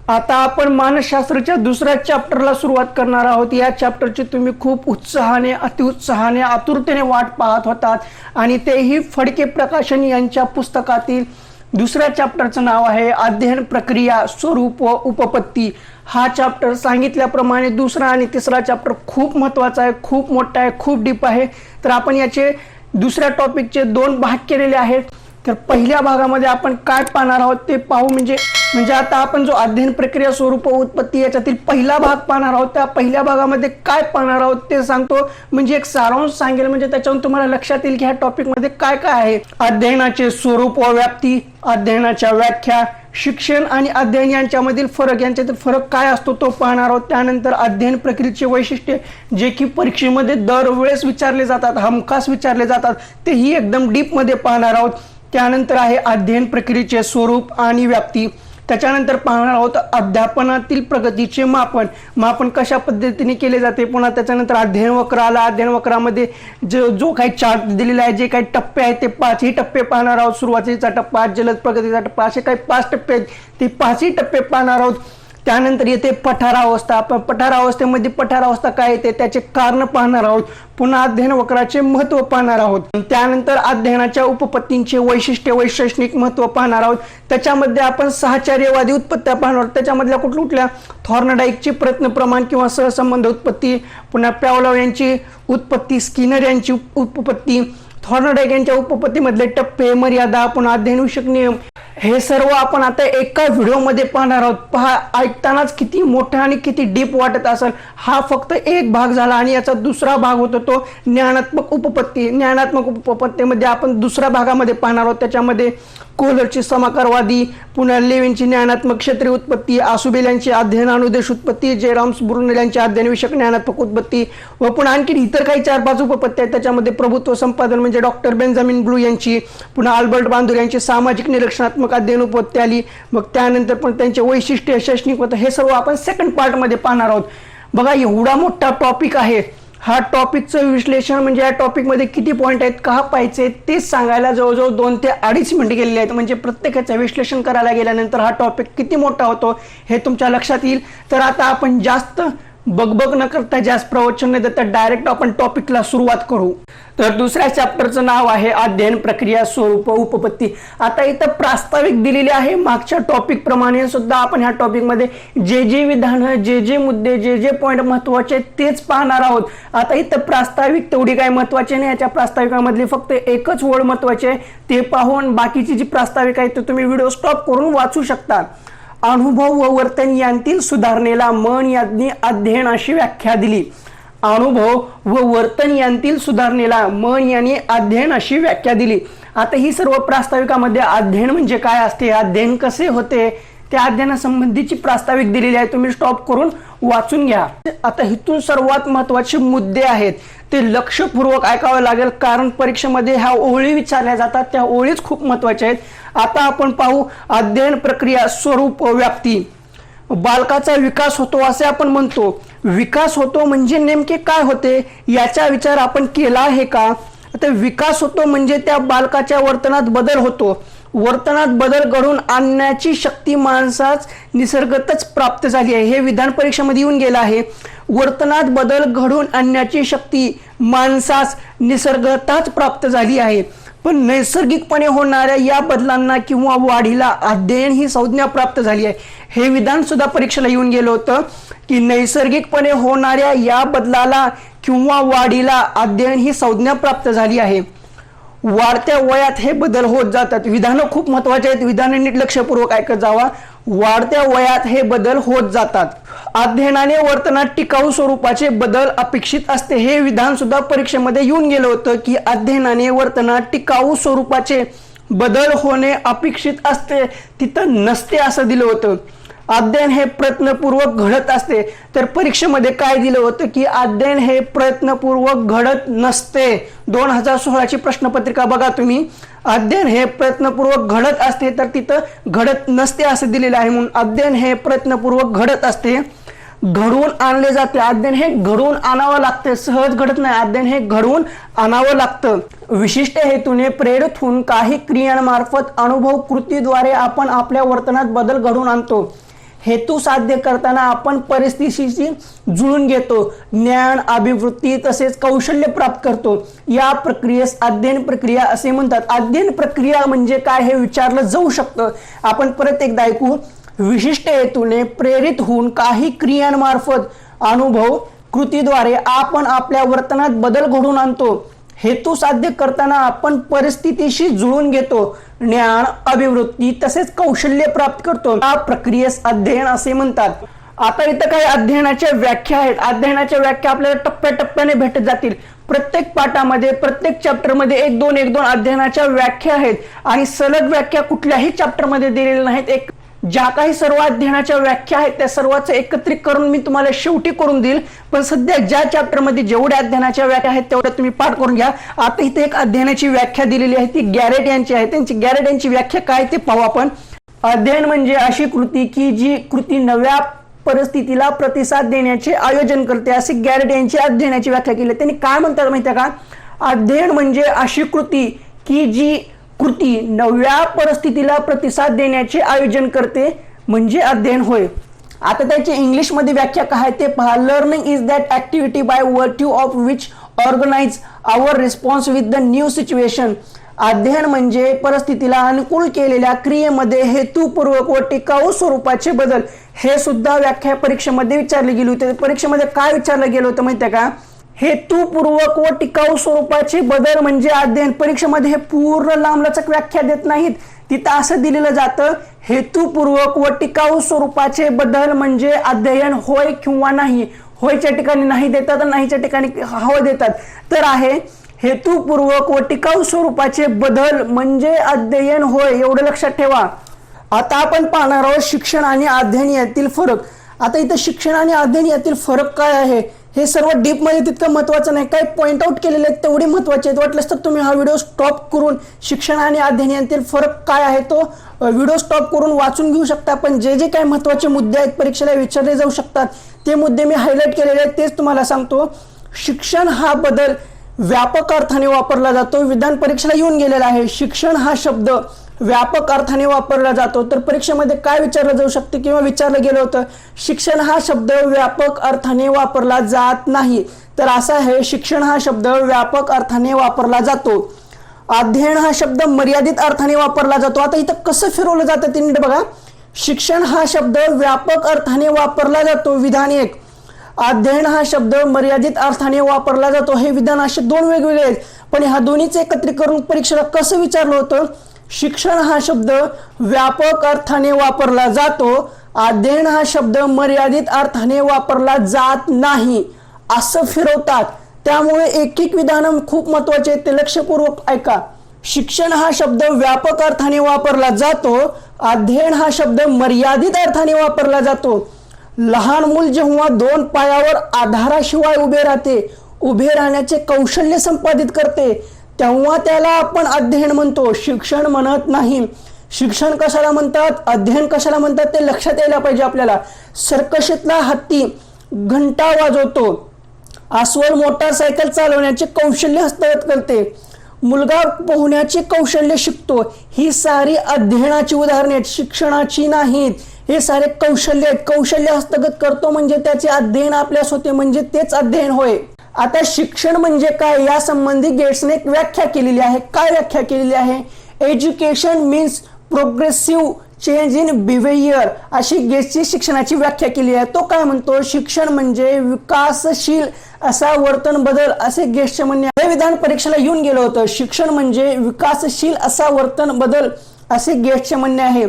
आता आपण मानसशास्त्राच्या दुसऱ्या चॅप्टरला सुरुवात करणार आहोत। या चॅप्टरची तुम्ही खूप उत्साहाने अतिउत्साहाने आतुरतेने वाट पाहत होतात आणि तेही फडके प्रकाशन यांच्या पुस्तकातील दुसऱ्या चॅप्टरचं नाव आहे अध्ययन प्रक्रिया स्वरूप व उपपत्ती। हा चॅप्टर सांगितल्याप्रमाणे दुसरा आणि तिसरा चॅप्टर खूप महत्त्वाचा आहे, खूप मोठा आहे, खूप डीप आहे। तर आपण याचे दुसऱ्या टॉपिकचे दोन भाग केलेले आहेत। तर पहिल्या भागामध्ये आपण काय पाहणार आहोत ते पाहू। म्हणजे आता आपण जो अध्ययन प्रक्रिया स्वरूप उत्पत्ती याच्यातील पहिला भाग पाहणार आहोत। त्या पहिल्या भागामध्ये काय पाहणार आहोत ते सांगतो, म्हणजे एक सारांश सांगेल, म्हणजे त्याच्यावरून तुम्हाला लक्षात येईल की ह्या टॉपिक मध्ये काय काय आहे। अध्ययनाचे स्वरूप व व्याप्ती, अध्ययनाच्या व्याख्या, शिक्षण आणि अध्ययन यांच्यामधील फरक, यांच्यातील फरक काय असतो तो पाहणार आहोत। त्यानंतर अध्ययन प्रक्रियेचे वैशिष्ट्य जे की परीक्षेमध्ये दरवेळेस विचारले जातात, हमखास विचारले जातात, तेही एकदम डीप मध्ये पाहणार आहोत। त्यानंतर आहे अध्ययन प्रक्रियेचे स्वरूप आणि व्याप्ती। त्याच्यानंतर पाहणार आहोत अध्यापनातील प्रगतीचे मापन कशा पद्धतीने केले जाते। पुन्हा त्याच्यानंतर अध्ययन वक्र आला। अध्ययन वक्रामध्ये जो काही चार्ट दिलेला आहे, जे काही टप्पे आहेत ते पाचही टप्पे पाहणार आहोत। सुरुवातीचा टप्पा, जलद प्रगतीचा टप्पा, असे काही 5 टप्पे आहेत, ते 5ही टप्पे पाहणार आहोत। त्यानंतर येते पठारावस्था। आपण पठारावस्थेमध्ये पठारावस्था काय येते त्याचे कारण पाहणार आहोत। पुन्हा अध्ययन वक्राचे महत्त्व पाहणार आहोत। त्यानंतर अध्ययनाच्या उपपत्तींचे वैशिष्ट्य व शैक्षणिक महत्त्व पाहणार आहोत। त्याच्यामध्ये आपण साहचर्यवादी उत्पत्त्या पाहणार आहोत। त्याच्यामधल्या कुठल्या थॉर्नडाईकची प्रयत्न प्रमाण किंवा सहसंबंध उत्पत्ती, पुन्हा पॅवलॉव यांची उत्पत्ती, स्किनर यांची उपपत्ती, थॉर्नडाईक यांच्या उपपत्तीमधले टप्पे, मर्यादा, पुन्हा अध्ययनविषयक नियम, हे सर्व आपण आता एका व्हिडिओमध्ये पाहणार आहोत। पहा, ऐकतानाच किती मोठा आणि किती डीप वाटत असेल। हा फक्त एक भाग झाला आणि याचा दुसरा भाग होतो तो ज्ञानात्मक उपपत्ती। ज्ञानात्मक उपपत्तीमध्ये आपण दुसऱ्या भागामध्ये पाहणार आहोत। त्याच्यामध्ये कोहलरची समाकारवादी, पुन्हा लेविनची ज्ञानात्मक क्षेत्रीय उत्पत्ती, आसुबेल यांची अध्ययनानुदेश उत्पत्ती, जेराम्स ब्रुनेल यांची अध्ययनविषयक ज्ञानात्मक उत्पत्ती व पुन्हा आणखी इतर काही 4-5 उपपत्ती आहेत। त्याच्यामध्ये प्रभुत्व संपादन म्हणजे डॉक्टर बेंजामिन ब्लू यांची, पुन्हा अल्बर्ट बांदूर यांची सामाजिक निरीक्षणात्मक अध्ययन उपपत्ती आली। मग त्यानंतर पण त्यांचे वैशिष्ट्य, शैक्षणिक महत्त्व, हे सर्व आपण सेकंड पार्टमध्ये पाहणार आहोत। बघा, एवढा मोठा टॉपिक आहे। हा टॉपिकचं विश्लेषण म्हणजे या टॉपिकमध्ये किती पॉईंट आहेत, का पाहायचे तेच सांगायला जवळजवळ 2 ते 2.5 मिनिट गेलेले आहेत। म्हणजे प्रत्येकाचं विश्लेषण करायला गेल्यानंतर हा टॉपिक किती मोठा होतो हे तुमच्या लक्षात येईल। तर आता आपण जास्त बगबग न करता, जास्त प्रवचन न देता डायरेक्ट आपण टॉपिकला सुरुवात करू। तर दुसऱ्या चॅप्टरचं नाव आहे अध्ययन प्रक्रिया स्वरूप उपपत्ती। आता इथं प्रास्ताविक दिलेले आहे। मागच्या टॉपिक प्रमाणे सुद्धा आपण ह्या टॉपिकमध्ये जे विधान, जे मुद्दे, जे पॉईंट महत्त्वाचे तेच पाहणार आहोत। आता इथं प्रास्ताविक तेवढी काही महत्त्वाची नाही, याच्या प्रास्ताविकामधली फक्त एकच वळ महत्त्वाची आहे, ते पाहून बाकीची जी प्रास्ताविक आहे ते तुम्ही व्हिडिओ स्टॉप करून वाचू शकता। अनुभव व वर्तन यांतील सुधारणेला मन यांनी अध्ययन अशी व्याख्या दिली। अनुभव व वर्तन यांतील सुधारणेला मन यांनी अध्ययन अशी व्याख्या दिली। आता ही सर्व प्रास्ताविकामध्ये अध्ययन म्हणजे काय असते, अध्ययन कसे होते, त्या अध्ययनासंबंधीची प्रास्ताविक दिलेली आहे, तुम्ही स्टॉप करून वाचून घ्या। आता इथून सर्वात महत्त्वाचे मुद्दे आहेत ते लक्षपूर्वक ऐकावे लागेल, कारण परीक्षेमध्ये ह्या ओळी विचारल्या जातात, त्या ओळीच खूप महत्त्वाच्या आहेत। आता आपण पाहू अध्ययन प्रक्रिया स्वरूप व्याप्ती। बालकाचा विकास होतो असे आपण म्हणतो। विकास होतो म्हणजे नेमके काय होते याचा विचार आपण केला आहे का? आता विकास होतो म्हणजे त्या बालकाच्या वर्तनात बदल होतो। वर्तनात बदल घडवून आणण्याची शक्ती माणसास निसर्गतच प्राप्त झाली आहे, हे विधान परीक्षेमध्ये येऊन गेलं आहे। वर्तनात बदल घडवून आणण्याची शक्ती माणसास निसर्गतच प्राप्त झाली आहे, पण नैसर्गिकपणे होणाऱ्या या बदलांना किंवा वाढीला अध्ययन ही संज्ञा प्राप्त झाली आहे। हे विधान सुद्धा परीक्षेला येऊन गेलं होतं की नैसर्गिकपणे होणाऱ्या या बदलाला किंवा वाढीला अध्ययन ही संज्ञा प्राप्त झाली आहे। वाढत्या वयात हे बदल होत जातात। विधानं खूप महत्त्वाचे आहेत, विधानं नीट लक्षपूर्वक ऐकत जावा। वाढत्या वयात हे बदल होत जातात। अध्ययनाने वर्तनात टिकाऊ स्वरूपाचे बदल अपेक्षित असते, हे विधान सुद्धा परीक्षेमध्ये येऊन गेलं होतं की अध्ययनाने वर्तनात टिकाऊ स्वरूपाचे बदल होणे अपेक्षित असते, तिथं नसते असं दिलं होतं। अध्ययन हे प्रयत्नपूर्वक घडत असते, तर परीक्षेमध्ये काय दिलं होतं की अध्ययन हे प्रयत्नपूर्वक घडत नसते। 2016ची प्रश्नपत्रिका बघा तुम्ही, अध्ययन हे प्रयत्नपूर्वक घडत असते, तर तिथं घडत नसते असं दिलेलं आहे। म्हणून अध्ययन हे प्रयत्नपूर्वक घडत असते, घडवून आणले जाते। अध्ययन हे घडवून आणावं लागते, सहज घडत नाही, अध्ययन हे घडवून आणावं लागतं। विशिष्ट हेतूने प्रेरित होऊन काही क्रियांमार्फत अनुभव कृतीद्वारे आपण आपल्या वर्तनात बदल घडवून आणतो। हेतू साध्य करताना आपण परिस्थितीशी जुळून घेतो, ज्ञान, अभिवृत्ती तसेच कौशल्य प्राप्त करतो. या प्रक्रियेस अध्ययन प्रक्रिया असे म्हणतात. अध्ययन प्रक्रिया म्हणजे काय हे विचारलं जाऊ शकतं. आपण परत एकदा ऐकू. विशिष्ट हेतूने प्रेरित होऊन काही क्रियांमार्फत अनुभव कृतीद्वारे आपण आपल्या वर्तनात बदल घडवून आणतो. हेतू साध्य करताना आपण परिस्थितीशी जुळून घेतो, ज्ञान, अभिवृत्ती तसेच कौशल्य प्राप्त करतो. या प्रक्रियेस अध्ययन असे म्हणतात. आता इथं काही अध्ययनाच्या व्याख्या आहेत. अध्ययनाच्या व्याख्या आपल्याला टप्प्याटप्प्याने भेटत जातील. प्रत्येक पाठामध्ये, प्रत्येक चॅप्टरमध्ये एक दोन अध्ययनाच्या व्याख्या आहेत आणि सलग व्याख्या कुठल्याही चॅप्टरमध्ये दिलेल्या नाहीत. ज्या काही सर्व अध्ययनाच्या व्याख्या आहेत त्या सर्वांचं एकत्रित करून मी तुम्हाला शेवटी करून देईल. पण सध्या ज्या चॅप्टरमध्ये जेवढ्या अध्ययनाच्या व्याख्या आहेत तेवढ्या तुम्ही पाठ करून घ्या. आता इथे एक अध्ययनाची व्याख्या दिलेली आहे, ती गॅरेट यांची आहे. त्यांची गॅरेट यांची व्याख्या काय ते पाहू आपण. अध्ययन म्हणजे अशी कृती की जी कृती नव्या परिस्थितीला प्रतिसाद देण्याचे आयोजन करते, अशी गॅरेट यांची अध्ययनाची व्याख्या केली. त्यांनी काय म्हणतात माहिती आहे का? अध्ययन म्हणजे अशी कृती की जी कृती नव्या परिस्थितीला प्रतिसाद देण्याचे आयोजन करते म्हणजे अध्ययन होय. आता त्याची इंग्लिशमध्ये व्याख्या काय ते पहा. Learning is that activity by virtue of which organize our response with the new situation. अध्ययन म्हणजे परिस्थितीला अनुकूल केलेल्या क्रियेमध्ये हेतुपूर्वक व टिकाऊ स्वरूपाचे बदल. हे सुद्धा व्याख्या परीक्षेमध्ये विचारली गेली होती. परीक्षेमध्ये काय विचारलं गेलं होतं माहिती आहे का? हेतुपूर्वक व टिकाऊ स्वरूपाचे बदल म्हणजे अध्ययन. परीक्षेमध्ये हे पूर्ण लांबलचक व्याख्या देत नाहीत. तिथं असं दिलेलं जातं, हेतुपूर्वक व टिकाऊ स्वरूपाचे बदल म्हणजे अध्ययन होय किंवा नाही. होयच्या ठिकाणी नाही देतात, नाहीच्या ठिकाणी हो देतात. तर आहे हेतुपूर्वक व टिकाऊ स्वरूपाचे बदल म्हणजे अध्ययन होय, एवढं लक्षात ठेवा. आता आपण पाहणार आहोत शिक्षण आणि अध्ययन यातील फरक. आता इथं शिक्षण आणि अध्ययन यातील फरक काय आहे हे सर्व डीप मध्ये तितकं महत्त्वाचं नाही. काही पॉइंट आउट केलेले आहेत तेवढे महत्त्वाचे आहेत. वाटलंच तर तुम्ही हा व्हिडिओ स्टॉप करून शिक्षण आणि अध्ययन यातील फरक काय आहे तो व्हिडिओ स्टॉप करून वाचून घेऊ शकता. पण जे जे काही महत्त्वाचे मुद्दे आहेत परीक्षेला विचारले जाऊ शकतात ते मुद्दे मी हायलाइट केलेले आहेत तेच तुम्हाला सांगतो. शिक्षण हा बदल व्यापक अर्थाने वापरला जातो. विधान परीक्षेला येऊन गेलेला आहे. शिक्षण हा शब्द व्यापक अर्थाने वापरला जातो. तर परीक्षेमध्ये काय विचारलं जाऊ शकते किंवा विचारलं गेलं होतं, शिक्षण हा शब्द व्यापक अर्थाने वापरला जात नाही. तर असा आहे, शिक्षण हा शब्द व्यापक अर्थाने वापरला जातो. अध्ययन हा शब्द मर्यादित अर्थाने वापरला जातो. आता इथं कसं फिरवलं जातं ते नीट बघा. शिक्षण हा शब्द व्यापक अर्थाने वापरला जातो, विधान एक. अध्ययन हा शब्द मर्यादित अर्थाने वापरला जातो, हे विधान. असे दोन वेगवेगळे आहेत. पण ह्या दोन्हीचे एकत्रीकरण परीक्षेला कसं विचारलं होतं? शिक्षण हा शब्द व्यापक अर्थाने वापरला जातो, अध्ययन हा शब्द मर्यादित अर्थाने वापरला जात नाही, असं फिरवतात. त्यामुळे एक एक विधान खूप महत्वाचे आहेत, ते लक्षपूर्वक ऐका. शिक्षण हा शब्द व्यापक अर्थाने वापरला जातो, अध्ययन हा शब्द मर्यादित अर्थाने वापरला जातो. लहान मूल जेव्हा दोन पायावर आधाराशिवाय उभे राहते, उभे राहण्याचे कौशल्य संपादित करते, तेव्हा त्याला आपण अध्ययन म्हणतो, शिक्षण म्हणत नाही. शिक्षण कशाला म्हणतात, अध्ययन कशाला म्हणतात ते लक्षात यायला पाहिजे आपल्याला. सर्कशीतला हत्ती घंटा वाजवतो, अस्वल मोटारसायकल चालवण्याचे कौशल्य हस्तगत करते, मुलगा पोहण्याचे कौशल्य शिकतो. ही सारी अध्ययनाची उदाहरणे आहेत, शिक्षणाची नाहीत. हे सारे कौशल्य आहेत. कौशल्य हस्तगत करतो म्हणजे त्याचे अध्ययन आपल्यास होते, म्हणजे तेच अध्ययन होय. आता शिक्षण म्हणजे काय या संबंधी गेट्सने एक व्याख्या केलेली आहे. काय व्याख्या केलेली आहे? Education means progressive change in behaviour, अशी गेट्सची शिक्षणाची व्याख्या केली आहे. तो काय म्हणतो? शिक्षण म्हणजे विकासशील असा वर्तन बदल, असे गेट्सचे म्हणणे. हे विधान परीक्षेला येऊन गेलं होतं. शिक्षण म्हणजे विकासशील असा वर्तन बदल, असे गेट्सचे म्हणणे आहे.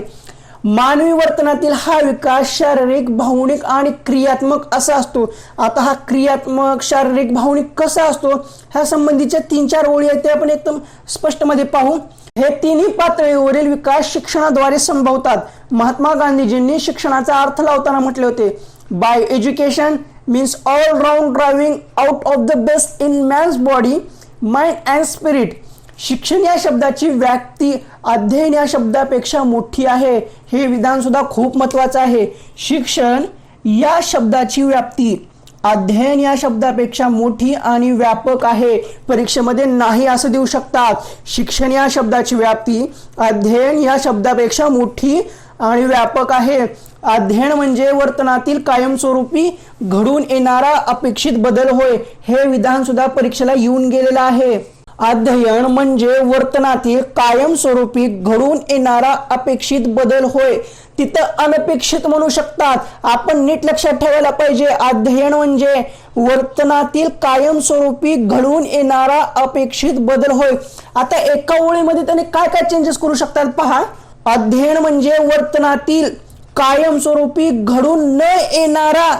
मानवी वर्तनातील हा विकास शारीरिक, भावनिक आणि क्रियात्मक असा असतो. आता हा क्रियात्मक, शारीरिक, भावनिक कसा असतो ह्या संबंधीच्या 3-4 ओळी आहेत, ते आपण एकदम स्पष्टमध्ये पाहू. हे तिन्ही पातळीवरील विकास शिक्षणाद्वारे संभवतात. महात्मा गांधीजींनी शिक्षणाचा अर्थ लावताना म्हटले होते, by education means all round driving out of the best in man's body, mind and spirit. शिक्षण या शब्दाची व्याप्ती अध्ययन या शब्दापेक्षा मोठी आहे. हे विधान सुद्धा खूप महत्वाचं आहे. शिक्षण या शब्दाची व्याप्ती अध्ययन या शब्दापेक्षा मोठी आणि व्यापक आहे. परीक्षेमध्ये नाही असं देऊ शकतात. शिक्षण या शब्दाची व्याप्ती अध्ययन या शब्दापेक्षा मोठी आणि व्यापक आहे. अध्ययन म्हणजे वर्तनातील कायमस्वरूपी घडून येणारा अपेक्षित बदल होय. हे विधान सुद्धा परीक्षेला येऊन गेलेलं आहे. अध्ययन म्हणजे वर्तनातील कायमस्वरूपी घडून येणारा अपेक्षित बदल होय. तिथं अनपेक्षित म्हणू शकतात. आपण नीट लक्षात ठेवायला पाहिजे. अध्ययन म्हणजे वर्तनातील कायमस्वरूपी घडून येणारा अपेक्षित बदल होय. आता एका ओळीमध्ये त्याने काय काय चेंजेस करू शकतात पहा. अध्ययन म्हणजे वर्तनातील कायमस्वरूपी घडून न येणारा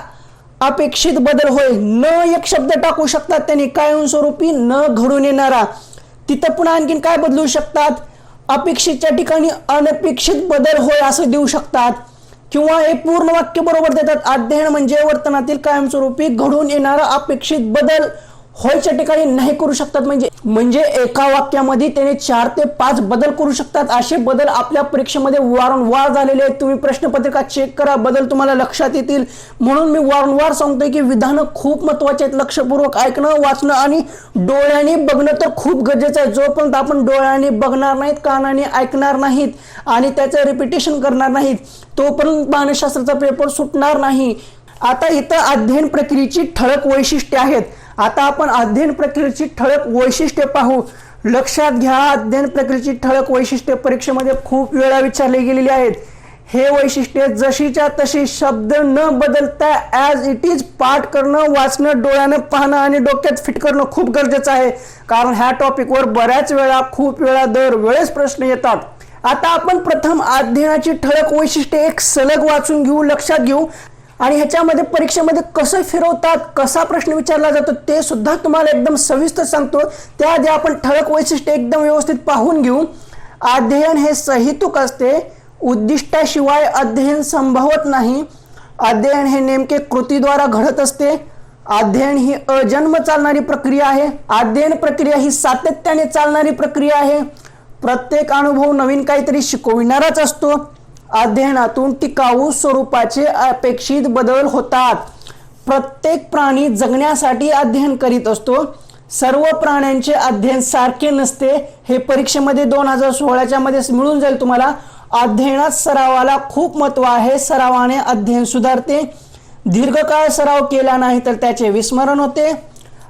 अपेक्षित बदल होय. न एक शब्द टाकू शकतात त्यांनी, कायमस्वरूपी न घडून येणारा. तिथं पुन्हा आणखीन काय बदलू शकतात, अपेक्षितच्या ठिकाणी अनपेक्षित बदल होय असं देऊ शकतात, किंवा हे पूर्ण वाक्य बरोबर देतात. अध्ययन म्हणजे वर्तनातील कायमस्वरूपी घडून येणारा अपेक्षित बदल होयच्या ठिकाणी नाही करू शकतात. म्हणजे एका वाक्यामध्ये त्याने 4 ते 5 बदल करू शकतात. असे बदल आपल्या परीक्षेमध्ये वारंवार झालेले आहेत. तुम्ही प्रश्नपत्रिका चेक करा, बदल तुम्हाला लक्षात येतील. म्हणून मी वारंवार सांगतोय की विधानं खूप महत्वाचे आहेत. लक्षपूर्वक ऐकणं, वाचणं आणि डोळ्यांनी बघणं तर खूप गरजेचं आहे. जोपर्यंत आपण डोळ्यांनी बघणार नाहीत, कानाने ऐकणार नाहीत आणि त्याचं रिपिटेशन करणार नाहीत, तोपर्यंत मानसशास्त्राचा पेपर सुटणार नाही. आता इथं अध्ययन प्रक्रियेची ठळक वैशिष्ट्ये आहेत. आता आपण अध्ययन प्रक्रियेची ठळक वैशिष्ट्ये पाहू. लक्षात घ्या, अध्ययन प्रक्रियेची ठळक वैशिष्ट्ये परीक्षेमध्ये खूप वेळा विचारली गेलेली आहेत. हे वैशिष्ट्ये जशीच्या तशी शब्द न बदलता ॲज इट इज पाठ करणं, वाचणं, डोळ्यानं पाहणं आणि डोक्यात फिट करणं खूप गरजेचं आहे. कारण ह्या टॉपिकवर बऱ्याच वेळा, खूप वेळा, दरवेळेस प्रश्न येतात. आता आपण प्रथम अध्ययनाची ठळक वैशिष्ट्ये एक सलग वाचून घेऊ, लक्षात घेऊ आणि ह्याच्यामध्ये परीक्षेमध्ये कसं फिरवतात, कसा प्रश्न विचारला जातो ते सुद्धा तुम्हाला एकदम सविस्तर सांगतो. त्याआधी आपण ठळक वैशिष्ट्ये एकदम व्यवस्थित पाहून घेऊ. अध्ययन हे सहेतुक असते. उद्दिष्टाशिवाय अध्ययन संभवत नाही. अध्ययन हे नेमके कृतीद्वारा घडत असते. अध्ययन ही अजन्म चालणारी प्रक्रिया आहे. अध्ययन प्रक्रिया ही सातत्याने चालणारी प्रक्रिया आहे. प्रत्येक अनुभव नवीन काहीतरी शिकविणाराच असतो. अध्ययनातून टिकाऊ स्वरूपाचे अपेक्षित बदल होतात. प्रत्येक प्राणी जगण्यासाठी अध्ययन करीत असतो. सर्व प्राण्यांचे अध्ययन सारखे नसते. हे परीक्षेमध्ये 2016च्या मध्ये मिळून जाईल तुम्हाला. अध्ययनात सरावाला खूप महत्त्व आहे. सरावाने अध्ययन सुधारते. दीर्घकाळ सराव केला नाही तर त्याचे विस्मरण होते.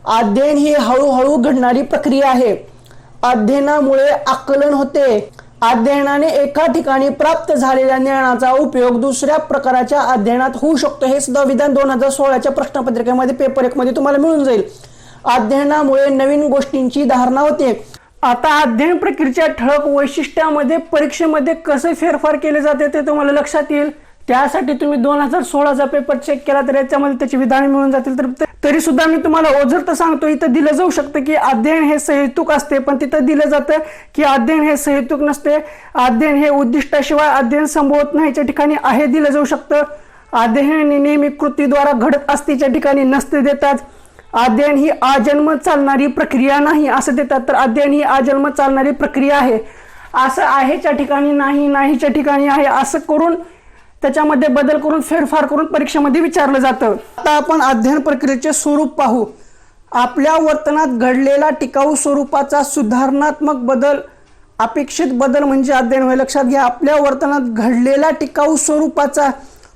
अध्ययन ही हळूहळू घडणारी प्रक्रिया आहे. अध्ययनामुळे आकलन होते. अध्ययनाने एका ठिकाणी प्राप्त झालेल्या ज्ञानाचा उपयोग दुसऱ्या प्रकारच्या अध्ययनात होऊ शकतो. हे सुद्धा विधान 2016च्या प्रश्नपत्रिकेमध्ये पेपर 1 मध्ये तुम्हाला मिळून जाईल. अध्ययनामुळे नवीन गोष्टींची धारणा होते. आता अध्ययन प्रक्रियेच्या ठळक वैशिष्ट्यामध्ये परीक्षेमध्ये कसे फेरफार केले जाते ते तुम्हाला लक्षात येईल. त्यासाठी तुम्ही 2016चा पेपर चेक केला तर याच्यामध्ये त्याची विधाने मिळून जातील. तरी सुद्धा मी तुम्हाला ओझरतं सांगतो, इथं दिलं जाऊ शकतं की अध्ययन हे सहेतुक असते, पण तिथं दिलं जातं की अध्ययन हे सहेतुक नसते. अध्ययन हे उद्दिष्टाशिवाय अध्ययन संभवत नाहीच्या ठिकाणी आहे दिलं जाऊ शकतं. अध्ययन नेहमी कृतीद्वारा घडत असतेच्या ठिकाणी नसते देतात. अध्ययन ही आजन्म चालणारी प्रक्रिया नाही असं देतात. तर अध्ययन ही आजन्म चालणारी प्रक्रिया आहे असं आहेच्या ठिकाणी नाही, नाहीच्या ठिकाणी आहे असं करून त्याच्यामध्ये बदल करून फेरफार करून परीक्षेमध्ये विचारलं जातं. आता आपण अध्ययन प्रक्रियेचे स्वरूप पाहू. आपल्या वर्तनात घडलेला टिकाऊ स्वरूपाचा सुधारणात्मक बदल अपेक्षित बदल म्हणजे अध्ययन होय. लक्षात घ्या, आपल्या वर्तनात घडलेला टिकाऊ स्वरूपाचा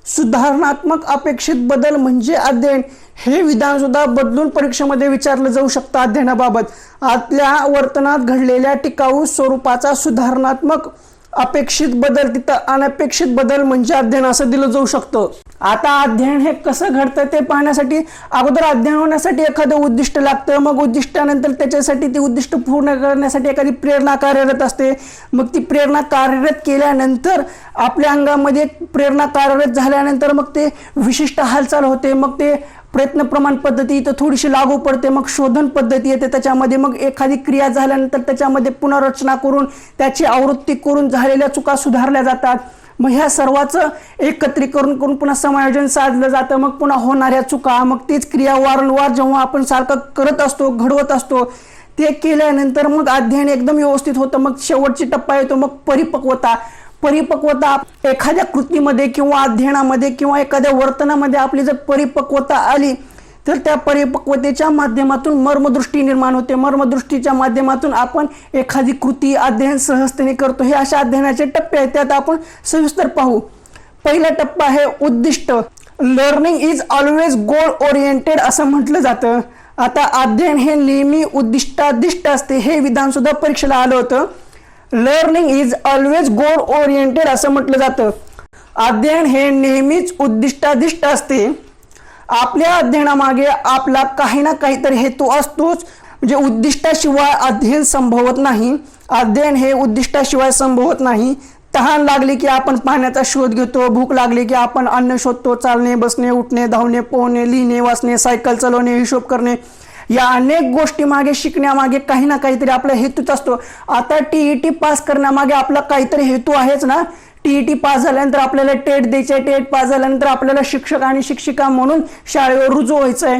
सुधारणात्मक अपेक्षित बदल म्हणजे अध्ययन. हे विधान सुद्धा बदलून परीक्षेमध्ये विचारलं जाऊ शकतं अध्ययनाबाबत. आपल्या वर्तनात घडलेल्या टिकाऊ स्वरूपाचा सुधारणात्मक अपेक्षित बदल, तिथं अनपेक्षित बदल म्हणजे अध्ययन असं दिलं जाऊ शकतं. आता अध्ययन हे कसं घडतं ते पाहण्यासाठी अगोदर अध्ययन होण्यासाठी एखादं उद्दिष्ट लागतं. मग उद्दिष्टानंतर त्याच्यासाठी ते उद्दिष्ट पूर्ण करण्यासाठी एखादी प्रेरणा कार्यरत असते. मग ती प्रेरणा कार्यरत केल्यानंतर आपल्या अंगामध्ये प्रेरणा कार्यरत झाल्यानंतर मग ते विशिष्ट हालचाल होते. मग ते प्रयत्न प्रमाण पद्धती इथं थोडीशी लागू पडते. मग शोधन पद्धती येते त्याच्यामध्ये. मग एखादी क्रिया झाल्यानंतर त्याच्यामध्ये पुनर्रचना करून त्याची आवृत्ती करून झालेल्या चुका सुधारल्या जातात. मग ह्या सर्वाचं एकत्रीकरण करून पुन्हा समायोजन साधलं जातं. मग पुन्हा होणाऱ्या चुका, मग तीच क्रिया वारंवार जेव्हा आपण सारखं करत असतो, घडवत असतो, ते केल्यानंतर मग अध्ययन एकदम व्यवस्थित होतं. मग शेवटची टप्पा येतो मग परिपक्वता. एखाद्या कृतीमध्ये किंवा अध्ययनामध्ये किंवा एखाद्या वर्तनामध्ये आपली जर परिपक्वता आली तर त्या परिपक्वतेच्या माध्यमातून मर्मदृष्टी निर्माण होते. मर्मदृष्टीच्या माध्यमातून आपण एखादी कृती अध्ययन सहजतेने करतो. हे अशा अध्ययनाचे टप्पे आहेत, त्यात आपण सविस्तर पाहू. पहिला टप्पा आहे उद्दिष्ट. Learning is always goal oriented असं म्हटलं जातं. आता अध्ययन हे नेहमी उद्दिष्टाधिष्ट असते, हे विधान सुद्धा परीक्षेला आलं होतं. Learning is always goal oriented असं म्हटलं जातं. अध्ययन हे नेहमीच उद्दिष्टाधिष्ट असते. आपल्या अध्ययनामागे आपला काही ना काहीतरी हेतू असतोच. म्हणजे उद्दिष्टाशिवाय अध्ययन संभवत नाही. अध्ययन हे उद्दिष्टाशिवाय संभवत नाही. तहान लागली की आपण पाण्याचा शोध घेतो, भूक लागली की आपण अन्न शोधतो. चालणे, बसणे, उठणे, धावणे, पोहणे, लिहिणे, वाचणे, सायकल चालवणे, हिशोब करणे, या अनेक गोष्टी मागे, शिकण्यामागे काही ना काहीतरी आपला हेतूच असतो. आता TET पास करण्यामागे आपला काहीतरी हेतू आहेच ना. TET पास झाल्यानंतर आपल्याला टेट द्यायचे, टेट पास झाल्यानंतर आपल्याला शिक्षक आणि शिक्षिका म्हणून शाळेवर रुजू व्हायचं आहे.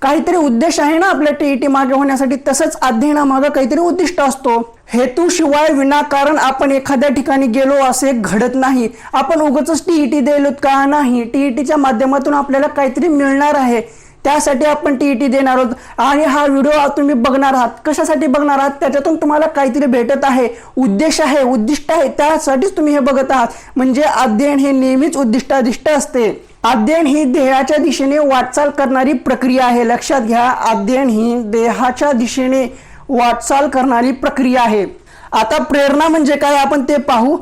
काहीतरी उद्देश आहे ना आपल्या TET मागे होण्यासाठी. तसंच अध्ययनामागे काहीतरी उद्दिष्ट असतो. हेतूशिवाय विनाकारण आपण एखाद्या ठिकाणी गेलो असे घडत नाही. आपण उगाचच TET द्यायलोत का? नाही. TETच्या माध्यमातून आपल्याला काहीतरी मिळणार आहे, त्यासाठी आपण TET देणार आहोत. आणि हा व्हिडिओ तुम्ही बघणार आहात, कशासाठी बघणार आहात? त्याच्यातून तुम्हाला काहीतरी भेटत आहे, उद्देश आहे, उद्दिष्ट आहे, त्यासाठीच तुम्ही हे बघत आहात. म्हणजे अध्ययन हे नेहमीच उद्दिष्टाधिष्ट असते. अध्ययन ही देहाच्या दिशेने वाटचाल करणारी प्रक्रिया आहे. लक्षात घ्या, अध्ययन ही देहाच्या दिशेने वाटचाल करणारी प्रक्रिया आहे. आता प्रेरणा म्हणजे काय आपण ते पाहू.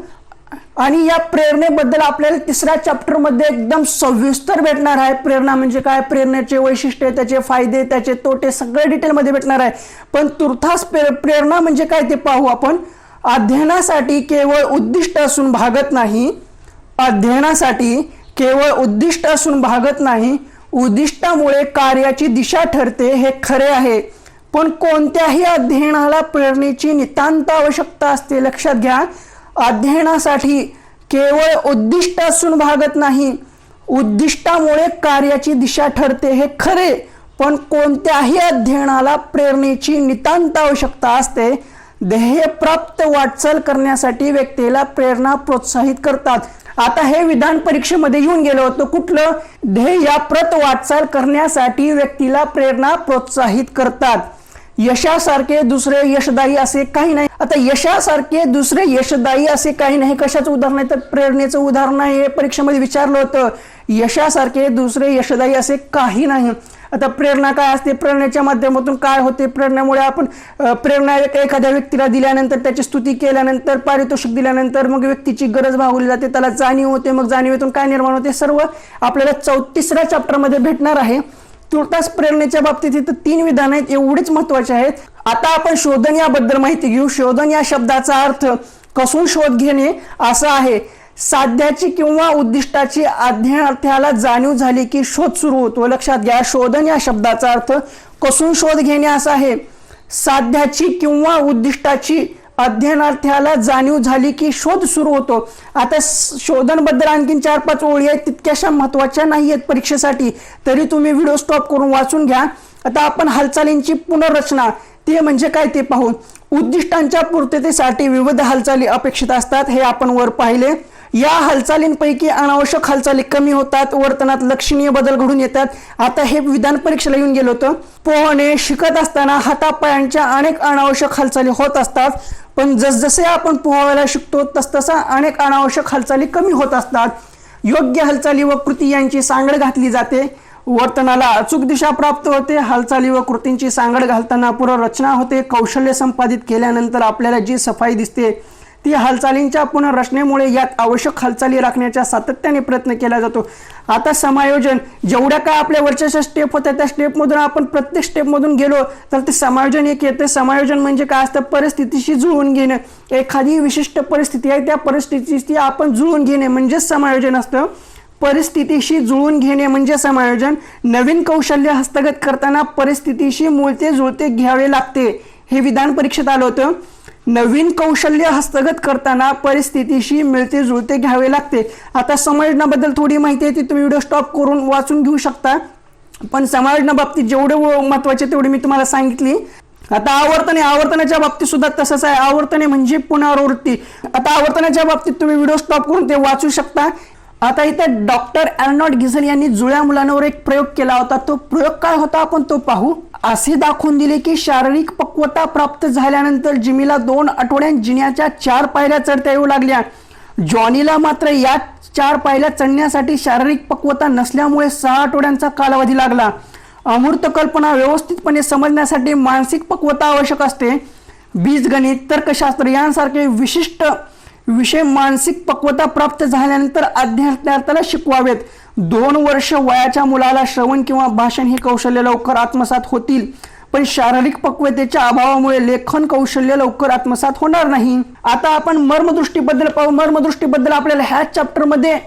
आणि या प्रेरणेबद्दल आपल्याला तिसऱ्या चॅप्टरमध्ये एकदम सविस्तर भेटणार आहे. प्रेरणा म्हणजे काय, प्रेरणेचे वैशिष्ट्य, त्याचे फायदे, त्याचे तोटे सगळे डिटेलमध्ये भेटणार आहे. पण तुर्तास प्रेरणा म्हणजे काय ते पाहू आपण. अध्ययनासाठी केवळ उद्दिष्ट असून भागत नाही. अध्ययनासाठी केवळ उद्दिष्ट असून भागत नाही. उद्दिष्टामुळे कार्याची दिशा ठरते, हे खरे आहे. पण कोणत्याही अध्ययनाला प्रेरणेची नितांत आवश्यकता असते. लक्षात घ्या, अध्ययनासाठी केवळ उद्दिष्ट असून भागत नाही. उद्दिष्टामुळे कार्याची दिशा ठरते, हे खरे. पण कोणत्याही अध्ययनाला प्रेरणेची नितांत आवश्यकता असते. ध्येयप्राप्त वाटचाल करण्यासाठी व्यक्तीला प्रेरणा प्रोत्साहित करतात. आता हे विधान परीक्षेमध्ये येऊन गेलं होतं. कुठलं? ध्येयप्रत वाटचाल करण्यासाठी व्यक्तीला प्रेरणा प्रोत्साहित करतात. यशासारखे दुसरे यशदायी असे काही नाही. आता यशासारखे दुसरे यशदायी असे काही नाही कशाचं उदाहरण आहे? तर प्रेरणेचं उदाहरण आहे. हे परीक्षेमध्ये विचारलं होतं. यशासारखे दुसरे यशदायी असे काही नाही. आता प्रेरणा काय असते? प्रेरणेच्या माध्यमातून काय होते? प्रेरणेमुळे आपण प्रेरणा एखाद्या व्यक्तीला दिल्यानंतर, त्याची स्तुती केल्यानंतर, पारितोषिक दिल्यानंतर मग व्यक्तीची गरज भागवली जाते, त्याला जाणीव होते. मग जाणीवेतून काय निर्माण होते? सर्व आपल्याला तिसऱ्या चॅप्टरमध्ये भेटणार आहे. तुर्तास प्रेरणेच्या बाबतीत इथं 3 विधान आहेत, एवढेच महत्वाचे आहेत. आता आपण शोधन याबद्दल माहिती घेऊ. शोधन या शब्दाचा अर्थ कसून शोध घेणे असा आहे. साध्याची किंवा उद्दिष्टाची अध्ययनार्थ्याला जाणीव झाली की शोध सुरू होतो. लक्षात घ्या, शोधन या शब्दाचा अर्थ कसून शोध घेणे असा आहे. साध्याची किंवा उद्दिष्टाची अध्ययनार्थ्याला जाणीव झाली की शोध सुरू होतो. आता शोधन बद्दल आणखीन 4-5 ओळी आहेत, तितक्याशा महत्वाच्या नाही आहेत परीक्षेसाठी, तरी तुम्ही व्हिडिओ स्टॉप करून वाचून घ्या. आता आपण हालचालींची पुनर्रचना ते म्हणजे काय ते पाहू. उद्दिष्टांच्या पूर्ततेसाठी विविध हालचाली अपेक्षित असतात, हे आपण वर पाहिले. या हालचालींपैकी अनावश्यक हालचाली कमी होतात, वर्तनात लक्षणीय बदल घडून येतात. आता हे विधान परीक्षेला येऊन गेलं होतं. पोहणे शिकत असताना हातापायांच्या अनेक अनावश्यक हालचाली होत असतात, पण जसजसे आपण पोहायला शिकतो तसतसा अनेक अनावश्यक हालचाली कमी होत असतात. योग्य हालचाली व कृती यांची सांगड घातली जाते, वर्तनाला अचूक दिशा प्राप्त होते. हालचाली व कृतींची सांगड घालताना पुनर्रचना होते. कौशल्य संपादित केल्यानंतर आपल्याला जी सफाई दिसते ती हालचालींच्या पुनर्रचनेमुळे. यात आवश्यक हालचाली राखण्याचा सातत्याने प्रयत्न केला जातो. आता समायोजन, जेवढ्या काय आपल्या वरच्या स्टेप होत्या त्या स्टेपमधून आपण प्रत्येक स्टेपमधून गेलो तर ते समायोजन एक येते. समायोजन म्हणजे काय असतं? परिस्थितीशी जुळवून घेणं. एखादी विशिष्ट परिस्थिती आहे, त्या परिस्थितीशी आपण जुळवून घेणे म्हणजे समायोजन असतं. परिस्थितीशी जुळवून घेणे म्हणजे समायोजन. नवीन कौशल्य हस्तगत करताना परिस्थितीशी मिळते जुळते घ्यावे लागते, हे विधान परीक्षेत आलं होतं. नवीन कौशल्य हस्तगत करताना परिस्थितीशी मिळते जुळते घ्यावे लागते. आता समायोजनाबद्दल थोडी माहिती आहे, ती तुम्ही व्हिडिओ स्टॉप करून वाचून घेऊ शकता. पण समायोजनाबाबतीत जेवढे महत्वाचे तेवढे मी तुम्हाला सांगितली. आता आवर्तनाच्या बाबतीत सुद्धा तसंच आहे. आवर्तने म्हणजे पुनरावृत्ती. आता आवर्तनाच्या बाबतीत तुम्ही व्हिडिओ स्टॉप करून ते वाचू शकता. आता इथे डॉक्टर अर्नॉल्ड गिझल यांनी जुळ्या मुलांवर एक प्रयोग केला होता. तो प्रयोग काय होता आपण तो पाहू. असे दाखवून दिले की शारीरिक पक्वता प्राप्त झाल्यानंतर जिमीला 2 आठवड्यांत जिन्याच्या 4 पायऱ्या चढता येऊ लागल्या. जॉनीला मात्र या 4 पायऱ्या चढण्यासाठी शारीरिक पक्वता नसल्यामुळे 6 आठवड्यांचा कालावधी लागला. अमूर्त कल्पना व्यवस्थितपणे समजण्यासाठी मानसिक पक्वता आवश्यक असते. बीजगणित, तर्कशास्त्र यांसारखे विशिष्ट विषय मानसिक पक्वता प्राप्त झाल्यानंतर अध्यात्माला शिकवावेत. 2 वर्ष वयाच्या मुलाला श्रवण किंवा भाषण हे कौशल्य लवकर आत्मसात होतील, पण शारीरिक पक्वतेच्या अभावामुळे लेखन कौशल्य लवकर आत्मसात होणार नाही. आता आपण मर्मदृष्टीबद्दल पाहू. मर्मदृष्टीबद्दल आपल्याला ह्या चॅप्टरमध्ये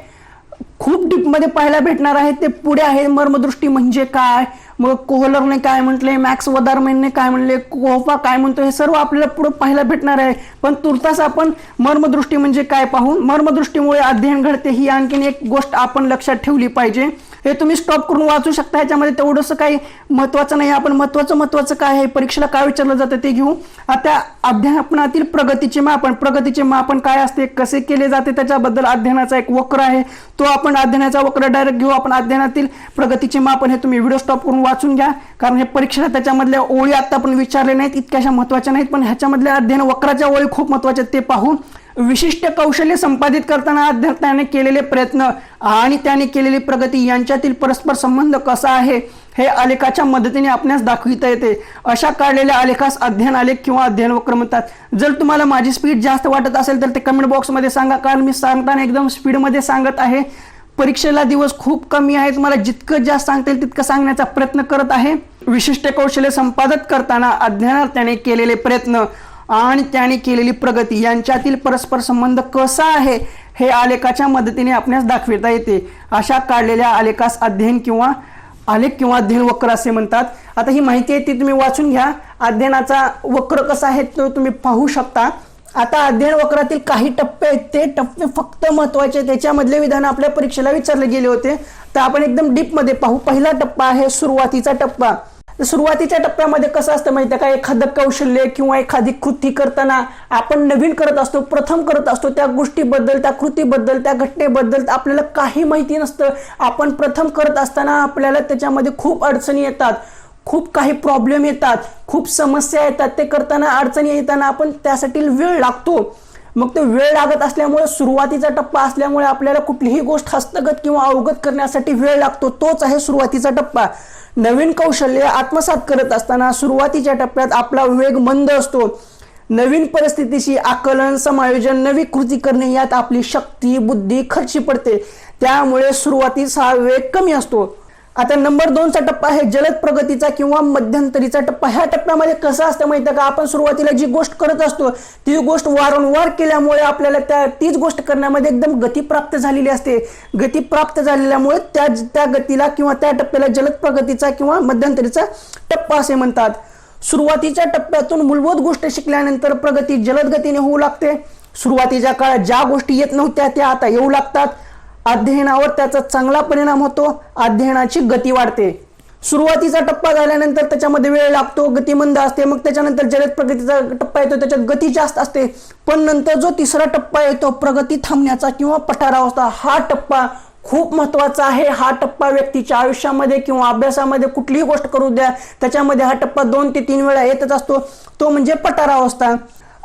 खूप डीपमध्ये पाहायला भेटणार आहे. ते पुढे आहे. मर्मदृष्टी म्हणजे काय, मग कोहलरने काय म्हटले, मॅक्स वदारमॅनने काय म्हणले, कोहफा काय म्हणतो, हे सर्व आपल्याला पुढे पाहायला भेटणार आहे. पण तुर्तास आपण मर्मदृष्टी म्हणजे काय पाहू. मर्मदृष्टीमुळे अध्ययन घडते ही आणखीन एक गोष्ट आपण लक्षात ठेवली पाहिजे. हे तुम्ही स्टॉप करून वाचू शकता. ह्याच्यामध्ये तेवढंसं काही महत्त्वाचं नाही. आपण महत्त्वाचं काय आहे, परीक्षेला काय विचारलं जातं ते घेऊ. आता अध्यापनातील प्रगतीचे मापन काय असते, कसे केले जाते, त्याच्याबद्दल अध्ययनाचा एक वक्र आहे. तो आपण अध्ययनाचा वक्र डायरेक्ट घेऊ. आपण अध्ययनातील प्रगतीचे मापन हे तुम्ही व्हिडिओ स्टॉप करून वाचून घ्या, कारण हे परीक्षेला त्याच्यामधल्या ओळी आता आपण विचारले नाहीत, इतक्याशा महत्त्वाच्या नाहीत, पण ह्याच्यामधल्या अध्ययन वक्राच्या ओळी खूप महत्त्वाच्या ते पाहू. विशिष्ट कौशल्य संपादित करताना अध्यात्माने केलेले प्रयत्न आणि त्याने केलेली प्रगती यांच्यातील परस्पर संबंध कसा आहे हे आलेखाच्या मदतीने आपणास दाखविता येते. अशा काढलेल्या आलेखास अध्ययन आलेख किंवा अध्ययन वक्र म्हणतात. जर तुम्हाला माझी स्पीड जास्त वाटत असेल तर ते कमेंट बॉक्समध्ये सांगा, कारण मी सांगताना एकदम स्पीडमध्ये सांगत आहे. परीक्षेला दिवस खूप कमी आहेत. मला जितकं जास्त सांगता येईल तितकं सांगण्याचा प्रयत्न करत आहे. विशिष्ट कौशल्य संपादित करताना अध्ययनात त्याने केलेले प्रयत्न आणि त्याने केलेली प्रगती यांच्यातील परस्पर संबंध कसा आहे हे आलेखाच्या मदतीने आपणास दाखविता येते. अशा काढलेल्या आलेखास अध्ययन किंवा आलेख किंवा अध्ययन वक्र असे म्हणतात. आता ही माहिती आहे ती तुम्ही वाचून घ्या. अध्ययनाचा वक्र कसा आहे तो तुम्ही पाहू शकता. आता अध्ययन वक्रातील काही टप्पे आहेत, ते टप्पे फक्त महत्त्वाचे, त्याच्यामधले विधान आपल्या परीक्षेला विचारले गेले होते. तर आपण एकदम डीपमध्ये पाहू. पहिला टप्पा आहे सुरुवातीचा टप्पा. सुरुवातीच्या टप्प्यामध्ये कसं असतं माहिती आहे का, एखादं कौशल्य किंवा एखादी कृती करताना आपण नवीन करत असतो, प्रथम करत असतो. त्या गोष्टीबद्दल, त्या कृतीबद्दल, त्या घटनेबद्दल आपल्याला काही माहिती नसतं. आपण प्रथम करत असताना आपल्याला त्याच्यामध्ये खूप अडचणी येतात, खूप काही प्रॉब्लेम येतात, खूप समस्या येतात. ते करताना अडचणी येताना आपण त्यासाठी वेळ लागतो. मग तो वेळ लागत असल्यामुळे, सुरुवातीचा टप्पा असल्यामुळे आपल्याला कुठलीही गोष्ट हस्तगत किंवा अवगत करण्यासाठी वेळ लागतो. तोच आहे सुरुवातीचा टप्पा. नवीन कौशल्य आत्मसात करत असताना सुरुवातीच्या टप्प्यात आपला वेग मंद असतो. नवीन परिस्थितीशी आकलन, समायोजन, नवी कृती करणे यात आपली शक्ती, बुद्धी खर्ची पडते. त्यामुळे सुरुवातीचा वेग कमी असतो. आता नंबर 2चा टप्पा आहे जलद प्रगतीचा किंवा मध्यंतरीचा टप्पा. ह्या टप्प्यामध्ये कसं असतं माहिती आहे का, आपण सुरुवातीला जी गोष्ट करत असतो ती गोष्ट वारंवार केल्यामुळे आपल्याला तीच गोष्ट करण्यामध्ये एकदम गती प्राप्त झालेली असते. गती प्राप्त झालेल्यामुळे त्या गतीला किंवा त्या टप्प्याला जलद प्रगतीचा किंवा मध्यंतरीचा टप्पा असे म्हणतात. सुरुवातीच्या टप्प्यातून मूलभूत गोष्ट शिकल्यानंतर प्रगती जलद गतीने होऊ लागते. सुरुवातीच्या काळात ज्या गोष्टी येत नव्हत्या त्या आता येऊ लागतात. अध्ययनावर त्याचा चांगला परिणाम होतो. अध्ययनाची गती वाढते. सुरुवातीचा टप्पा झाल्यानंतर त्याच्यामध्ये वेळ लागतो, गती मंद असते. मग त्याच्यानंतर जलद प्रगतीचा टप्पा येतो, त्याच्यात गती जास्त असते. पण नंतर जो तिसरा टप्पा येतो प्रगती थांबण्याचा किंवा पठारावस्था, हा टप्पा खूप महत्त्वाचा आहे. हा टप्पा व्यक्तीच्या आयुष्यामध्ये किंवा अभ्यासामध्ये कुठलीही गोष्ट करू द्या त्याच्यामध्ये हा टप्पा 2 ते 3 वेळा येतच असतो. तो म्हणजे पठारावस्था.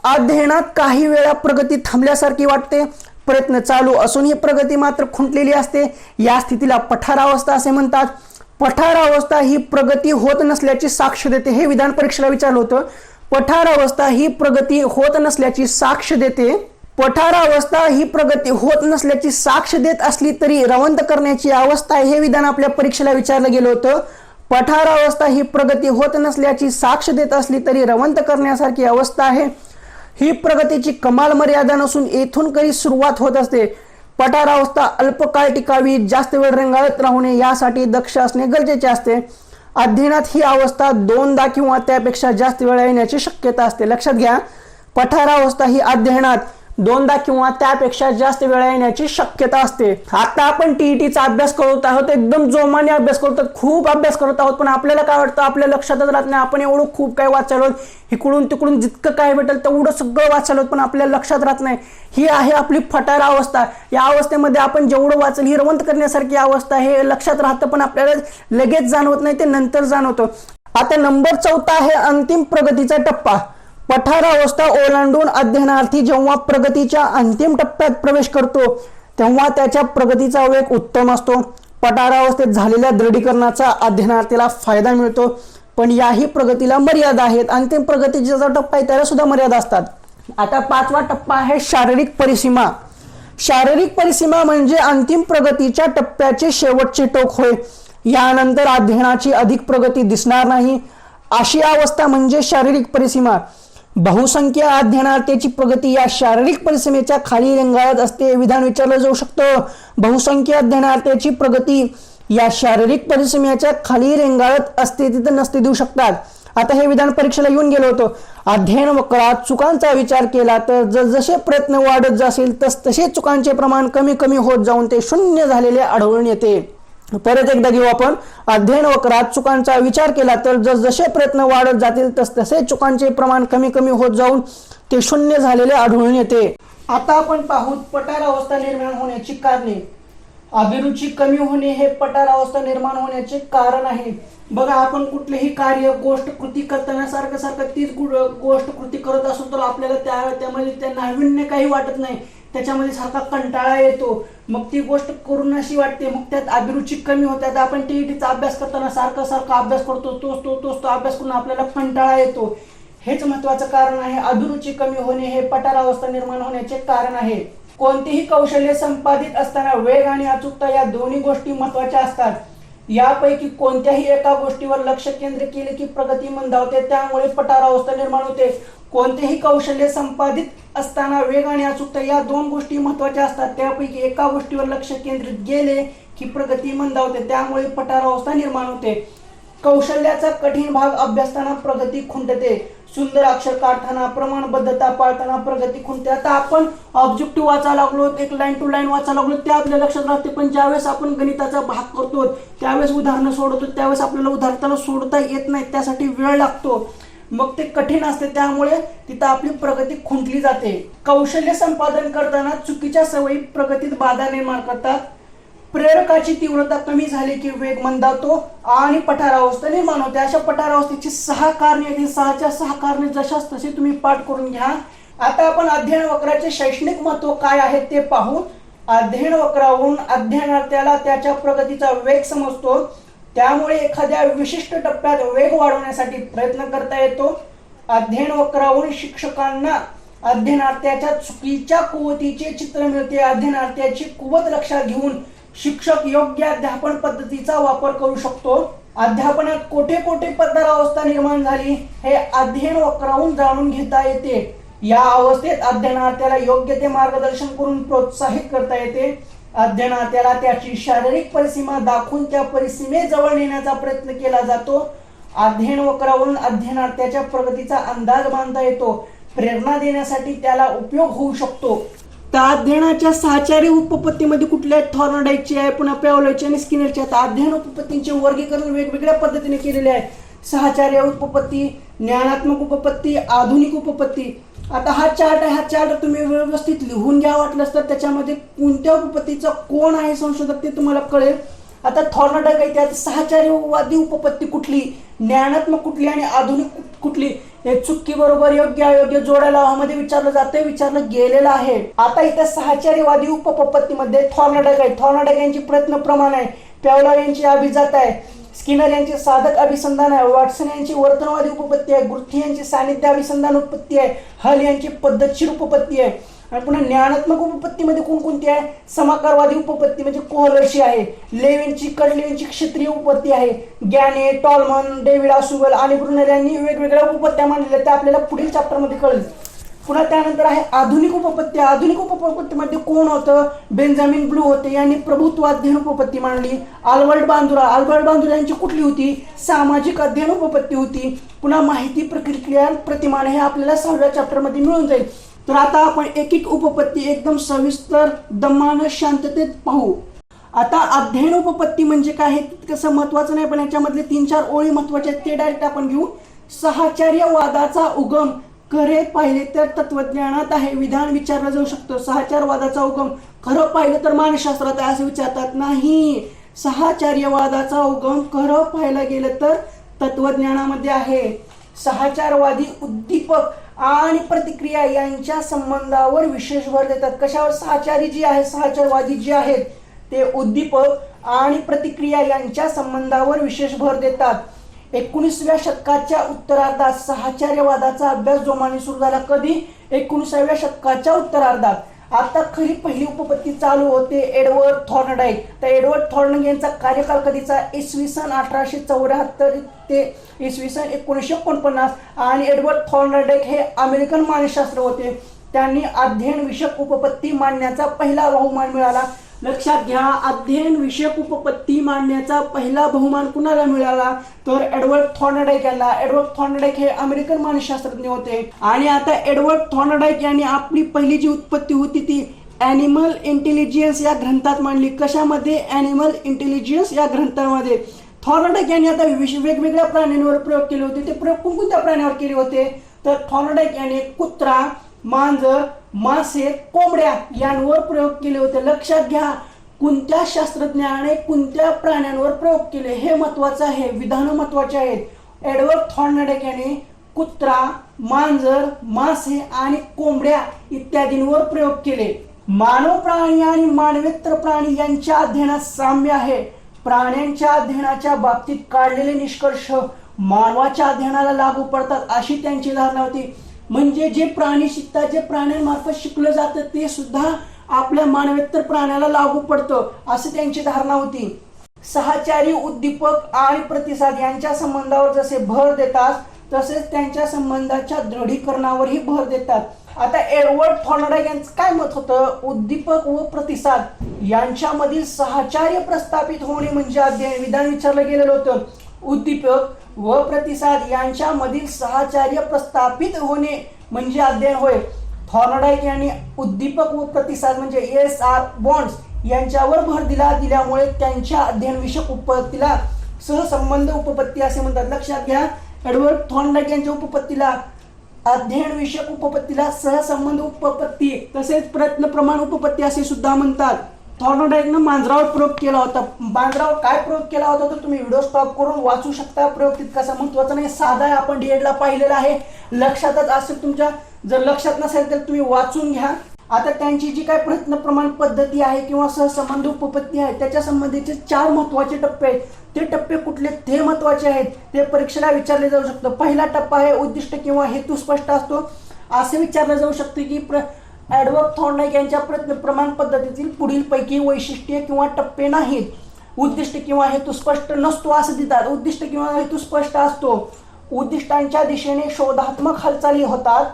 अध्ययनात काही वेळा प्रगती थांबल्यासारखी वाटते. प्रयत्न चालू असून ही प्रगती मात्र खुंटलेली असते. या स्थितीला पठारावस्था असे म्हणतात. पठारावस्था ही प्रगती होत नसल्याची साक्ष देते. हे विधान परीक्षेला विचारलं होतं. पठारावस्था ही प्रगती होत नसल्याची साक्ष देते. पठारावस्था ही प्रगती होत नसल्याची साक्ष देत असली तरी रवंत करण्याची अवस्था आहे. हे विधान आपल्या परीक्षेला विचारलं गेलं होतं. पठारावस्था ही प्रगती होत नसल्याची साक्ष देत असली तरी रवंत करण्यासारखी अवस्था आहे. ही प्रगतीची कमाल मर्यादा नसून येथून काही सुरुवात होत असते. पठारावस्था अल्पकाळ टिकावी, जास्त वेळ रेंगाळत राहू नये यासाठी दक्ष असणे गरजेचे असते. अध्ययनात ही अवस्था 2दा किंवा त्यापेक्षा जास्त वेळा येण्याची शक्यता असते. लक्षात घ्या, पठारावस्था ही अध्ययनात दोनदा किंवा त्यापेक्षा जास्त वेळा येण्याची शक्यता असते. आता आपण टीईटीचा अभ्यास करत आहोत, एकदम जोमाने अभ्यास करतो, खूप अभ्यास करत आहोत, पण आपल्याला काय वाटतं आपल्या लक्षातच राहत नाही. आपण एवढं खूप काय वाचायलो, इकडून तिकडून जितकं काय भेटेल तेवढं सगळं वाचायलो, पण आपल्याला लक्षात राहत नाही. ही आहे आपली फटारा अवस्था. या अवस्थेमध्ये आपण जेवढं वाचलं ही रवंत करण्यासारखी अवस्था, हे लक्षात राहतं पण आपल्याला लगेच जाणवत नाही, ते नंतर जाणवतं. आता नंबर 4 आहे अंतिम प्रगतीचा टप्पा. पठार अवस्था ओलांडून अध्ययनार्थी जेव्हा प्रगतीच्या अंतिम टप्प्यात प्रवेश करतो तेव्हा त्याच्या प्रगतीचा वेग उत्तम असतो. पठारावस्थेत झालेल्या दृढीकरणाचा अध्ययनार्थीला फायदा मिळतो, पण याही प्रगतीला मर्यादा आहेत. अंतिम प्रगतीचा जो टप्पा आहे त्याला सुद्धा मर्यादा असतात. आता 5वा टप्पा आहे शारीरिक परिसीमा. शारीरिक परिसीमा म्हणजे अंतिम प्रगतीच्या टप्प्याचे शेवटचे टोक होय. यानंतर अध्ययनाची अधिक प्रगती दिसणार नाही, अशी अवस्था म्हणजे शारीरिक परिसीमा. बहुसंख्य अध्ययनार्थीची प्रगती या शारीरिक परिसीमेच्या खाली रेंगाळत असते. विधान विचारलं जाऊ शकतं, बहुसंख्य अध्ययनार्थीची प्रगती या शारीरिक परिसीमेच्या खाली रेंगाळत असते, तिथं नसते देऊ शकतात. आता हे विधान परीक्षेला येऊन गेलं होतं. अध्ययन वक्रात चुकांचा विचार केला तर जसजसे प्रयत्न वाढत जातील तसे चुकांचे प्रमाण कमी कमी होत जाऊन ते शून्य झालेले आढळून येते. परत एकदा घेऊ आपण. अध्ययन वक्रात चुकांचा विचार केला तर जसजसे प्रयत्न वाढत जातील तसतसे चुकांचे प्रमाण कमी कमी होत जाऊन ते शून्य झालेले आढळून येते. आता आपण पाहू पठार अवस्था निर्माण होण्याची कारणे. अभिरुची कमी होणे हे पठार अवस्था निर्माण होण्याचे कारण आहे. बघा, आपण कुठलेही कार्य गोष्ट कृती करताना सारखं सारखं तीच गोष्ट कृती करत असतो तर आपल्याला त्यामध्ये त्या नाविन्य काही वाटत नाही, त्याच्यामध्ये सारखा कंटाळा येतो, मग ती गोष्ट करून अशी वाटते, मग त्यात अभिरुची कमी होते. आता आपण टीईटीचा अभ्यास करताना सारखा सारखा अभ्यास करतो, तोच तो अभ्यास करून आपल्याला कंटाळा येतो. हेच महत्वाचं कारण आहे. अभिरुची कमी होणे हे पठार अवस्था निर्माण होण्याचे कारण आहे. कोणतेही कौशल्य संपादित असताना वेग आणि अचूकता या दोन्ही गोष्टी महत्वाच्या असतात. यापैकी कोणत्याही एका गोष्टीवर लक्ष केंद्रित केले की प्रगती मंदावते, त्यामुळे पठार अवस्था निर्माण होते. कोणतेही कौशल्य संपादित असताना वेग आणि अचूकता या दोन गोष्टी महत्वाच्या असतात. त्यापैकी एका गोष्टीवर लक्ष केंद्रित गेले की प्रगती मंदावते, त्यामुळे पठार अवस्था निर्माण होते. कौशल्याचा कठीण भाग अभ्यासताना प्रगती खुंटते. सुंदर अक्षर काढताना, प्रमाणबद्धता पाळताना प्रगती खुंटते. आता आपण ऑब्जेक्टिव्ह वाचायला लागलो, एक लाईन टू लाईन वाचायला लागलो, ते आपल्या लक्षात राहते, पण ज्यावेळेस आपण गणिताचा भाग करतो त्यावेळेस उदाहरणं सोडवतो त्यावेळेस आपल्याला उदाहरणाला सोडता येत नाही, त्यासाठी वेळ लागतो, मग ते कठीण असते, त्यामुळे तिथं आपली प्रगती खुंटली जाते. कौशल्य संपादन करताना चुकीच्या सवयी प्रगतीत बाधा निर्माण करतात. प्रेरकाची तीव्रता कमी झाली की वेग मंदावतो आणि पठारावस्था निर्माण होते. अशा पठारावस्थेची 6 कारणे आहेत. 6च्या 6 कारणे जशाच तसे तुम्ही पाठ करून घ्या. आता आपण अध्ययन वक्राचे शैक्षणिक महत्व काय आहे ते पाहू. अध्ययन वक्रावरून अध्ययनार्थ्याला त्याच्या प्रगतीचा वेग समजतो, त्यामुळे एखाद्या विशिष्ट टप्प्यात वेग वाढवण्यासाठी प्रयत्न करता येतो. अध्ययन वक्रावरून शिक्षकांना अध्ययनार्थ्याच्या चुकीच्या कुवतीचे चित्र मिळते. अध्ययनार्थ्याची कुवत लक्षात घेऊन शिक्षक योग्य अध्यापन पद्धतीचा वापर करू शकतो. अध्यापनात कोठे कोठे पठारावस्था निर्माण झाली हे अध्ययन वक्रावरून जाणून घेता येते. या अवस्थेत अध्ययनार्थ्याला योग्य ते मार्गदर्शन करून प्रोत्साहित करता येते. अध्ययनार्थ्याला त्याची शारीरिक परिसीमा दाखवून त्या परिसीमेजवळ नेण्याचा प्रयत्न केला जातो. अध्ययन वक्रावरून अध्ययनार्थ्याच्या प्रगतीचा अंदाज बांधता येतो. प्रेरणा देण्यासाठी त्याला उपयोग होऊ शकतो. त्या अध्ययनाच्या सहचारी उपपत्तीमध्ये कुठल्या थॉर्नडाईकची आहे, पुन्हा पॅव्लोवची आणि स्किनरची. आता अध्ययन उपपत्तींचे वर्गीकरण वेगवेगळ्या पद्धतीने केलेले आहे. सहचार्य उपपत्ती, ज्ञानात्मक उपपत्ती, आधुनिक उपपत्ती. आता हा चार्ट आहे, हा चार्ट तुम्ही व्यवस्थित लिहून घ्या वाटलंच तर त्याच्यामध्ये कोणत्या उपपत्तीचा कोण आहे संशोधक ते तुम्हाला कळेल. आता थॉर्नडाईक आहे, त्यात सहचार्यवादी उपपत्ती कुठली, ज्ञानात्मक कुठली आणि आधुनिक कुठली, हे चुकी बरोबर योग्य अयोग्य जोड्या लावामध्ये विचारलं जाते, विचारलं गेलेलं आहे. आता इथं सहचार्यवादी उपपत्तीमध्ये थॉर्नडाईक आहे. थॉर्नडाईक यांची प्रयत्न प्रमाण आहे. पॅव्लोव यांची अभिजात आहे. स्किनर यांची साधक अभिसंधान आहे. वॉटसन यांची वर्तनवादी उपपत्ती आहे. गुर्थी यांची सानिध्य अभिसंधान उपपत्ती आहे. हल यांची पद्धतशीर उपपत्ती आहे. आणि पुन्हा ज्ञानात्मक उपपत्तीमध्ये कोणकोणती आहे, समाकारवादी उपपत्ती म्हणजे कोहलरची आहे. लेव्हिनची कडलेव्हिनची क्षेत्रीय उपपत्ती आहे. गॅने, टॉलमन, डेव्हिड आसुबल आणि ब्रुनर यांनी वेगवेगळ्या उपपत्त्या मांडलेल्या, त्या आपल्याला पुढील चॅप्टरमध्ये कळेल. पुन्हा त्यानंतर आहे आधुनिक उपपत्ती. आधुनिक उपपत्तीमध्ये कोण होतं, बेंजामिन ब्लू होते, यांनी प्रभुत्व अध्ययन उपपत्ती मांडली. अल्बर्ट बांदुरा यांची कुठली होती, सामाजिक अध्ययन उपपत्ती होती. पुन्हा माहिती प्रक्रिया प्रतिमान हे आपल्याला 6व्या चॅप्टरमध्ये मिळून जाईल. तर आता आपण एक एक उपपत्ती एकदम सविस्तर दमानं शांततेत पाहू. आता अध्ययन उपपत्ती म्हणजे काय हे कसं महत्वाचं नाही, पण याच्यामधले 3-4 ओळी महत्वाच्या आहेत ते डायरेक्ट आपण घेऊ. साहचर्यवादाचा उगम खरे पाहिले तर तत्वज्ञानात आहे विधान विचारलं जाऊ शकतं. साहचर्यवादाचा उगम खरं पाहिलं तर मानसशास्त्रात आहे असं विचारतात नाही. साहचर्यवादाचा उगम खरं पाहायला गेलं तर तत्वज्ञानामध्ये आहे. साहचर्यवादी उद्दीपक आणि प्रतिक्रिया यांच्या संबंधावर विशेष भर देतात. कशावर? साहचर्य जी आहे, साहचर्यवादी जे आहेत ते उद्दीपक आणि प्रतिक्रिया यांच्या संबंधावर विशेष भर देतात. 19व्या शतकाच्या उत्तरार्धात साहचर्यवादाचा अभ्यास जोमाने सुरू झाला. कधी? 19व्या शतकाच्या उत्तरार्धात. आता खरी पहिली उपपत्ती चालू होते एडवर्ड थॉर्नडाईक. तर एडवर्ड थॉर्नडाईक यांचा कार्यकाल कधीचा? इसवी सन 1874 ते इसवी सन 1949. आणि एडवर्ड थॉर्नडाईक हे अमेरिकन मानसशास्त्र होते. त्यांनी अध्ययन विषयक उपपत्ती मांडण्याचा पहिला बहुमान मिळाला. लक्षात घ्या, अध्ययन विषयक उपपत्ती मांडण्याचा पहिला बहुमान कुणाला मिळाला? तर एडवर्ड थॉर्नडाईक यांना. एडवर्ड थॉर्नडाईक हे अमेरिकन मानसशास्त्रज्ञ होते. आणि आता एडवर्ड थॉर्नडाईक यांनी आपली पहिली जी उत्पत्ती होती ती ॲनिमल इंटेलिजन्स या ग्रंथात मांडली. कशामध्ये? ॲनिमल इंटेलिजन्स या ग्रंथामध्ये. थॉर्नडाईक यांनी आता वेगवेगळ्या प्राण्यांवर प्रयोग केले होते. ते प्रयोग कोणत्या प्राण्यावर केले होते? तर थॉर्नडाईक यांनी कुत्रा, मांजर, मासे, कोंबड्या यांवर प्रयोग केले होते. लक्षात घ्या, कोणत्या शास्त्रज्ञाने कोणत्या प्राण्यांवर प्रयोग केले हे महत्वाचं आहे. विधान महत्वाचे आहेत. एडवर्ड थॉर्नडाईक यांनी कुत्रा, मांजर, मासे आणि कोंबड्या इत्यादींवर प्रयोग केले. मानव प्राणी आणि मानवेतर प्राणी यांच्या अध्ययनात साम्य आहे. प्राण्यांच्या अध्ययनाच्या बाबतीत काढलेले निष्कर्ष मानवाच्या अध्ययनाला लागू पडतात अशी त्यांची धारणा होती. म्हणजे जे प्राणी शिकतात, जे प्राण्यांमार्फत शिकलं जातं ते सुद्धा आपल्या मानवेतर प्राण्याला लागू पडतं असं त्यांची धारणा होती. साहचर्य उद्दीपक आणि प्रतिसाद यांच्या संबंधावर जसे भर देतात तसेच त्यांच्या संबंधाच्या दृढीकरणावरही भर देतात. आता एडवर्ड थॉर्नडाईक यांचं काय मत होतं? उद्दीपक व प्रतिसाद यांच्यामधील साहचर्य प्रस्थापित होणे म्हणजे अध्ययन. विधान विचारलं गेलेलं होतं. उद्दीपक व प्रतिसाद यांच्यामधील साहचर्य प्रस्थापित होणे म्हणजे अध्ययन होय. थॉर्नडाईक यांनी उद्दीपक व प्रतिसाद म्हणजे SR बॉन्ड्स यांच्यावर भर दिल्यामुळे त्यांच्या अध्ययन विषयक उपपत्तीला सहसंबंध उपपत्ती असे म्हणतात. लक्षात घ्या, एडवर्ड थॉर्नडाईक यांच्या उपपत्तीला अध्ययन विषयक उपपत्तीला सहसंबंध उपपत्ती तसेच प्रयत्न प्रमाण उपपत्ती असे सुद्धा म्हणतात. थॉर्नडाईकनं मांजरावर प्रयोग केला होता. मांजरावर काय प्रयोग केला होता तर तुम्ही व्हिडिओ स्टॉप करून वाचू शकता. प्रयोग तितकासा महत्वाचा नाही, साधा आहे. आपण DED ला पाहिलेला आहे. लक्षातच असेल तुमच्या. जर लक्षात नसेल तर तुम्ही वाचून घ्या. आता त्यांची जी काय प्रयत्न प्रमाण पद्धती आहे किंवा सहसंबंध उपपत्ती आहे त्याच्या संबंधीचे 4 महत्वाचे टप्पे आहेत. ते टप्पे कुठले ते महत्वाचे आहेत. ते परीक्षेला विचारले जाऊ शकतं. पहिला टप्पा आहे उद्दिष्ट किंवा हेतू स्पष्ट असतो. असे विचारलं जाऊ शकते की एडवर्ड थॉर्नडाईक यांच्या प्रयत्न प्रमाण पद्धतीतील पुढील पैकी वैशिष्ट्ये किंवा टप्पे नाहीत. उद्दिष्ट किंवा हेतू स्पष्ट नसतो असं देतात. उद्दिष्ट किंवा हेतू स्पष्ट असतो. उद्दिष्टांच्या दिशेने शोधात्मक हालचाली होतात.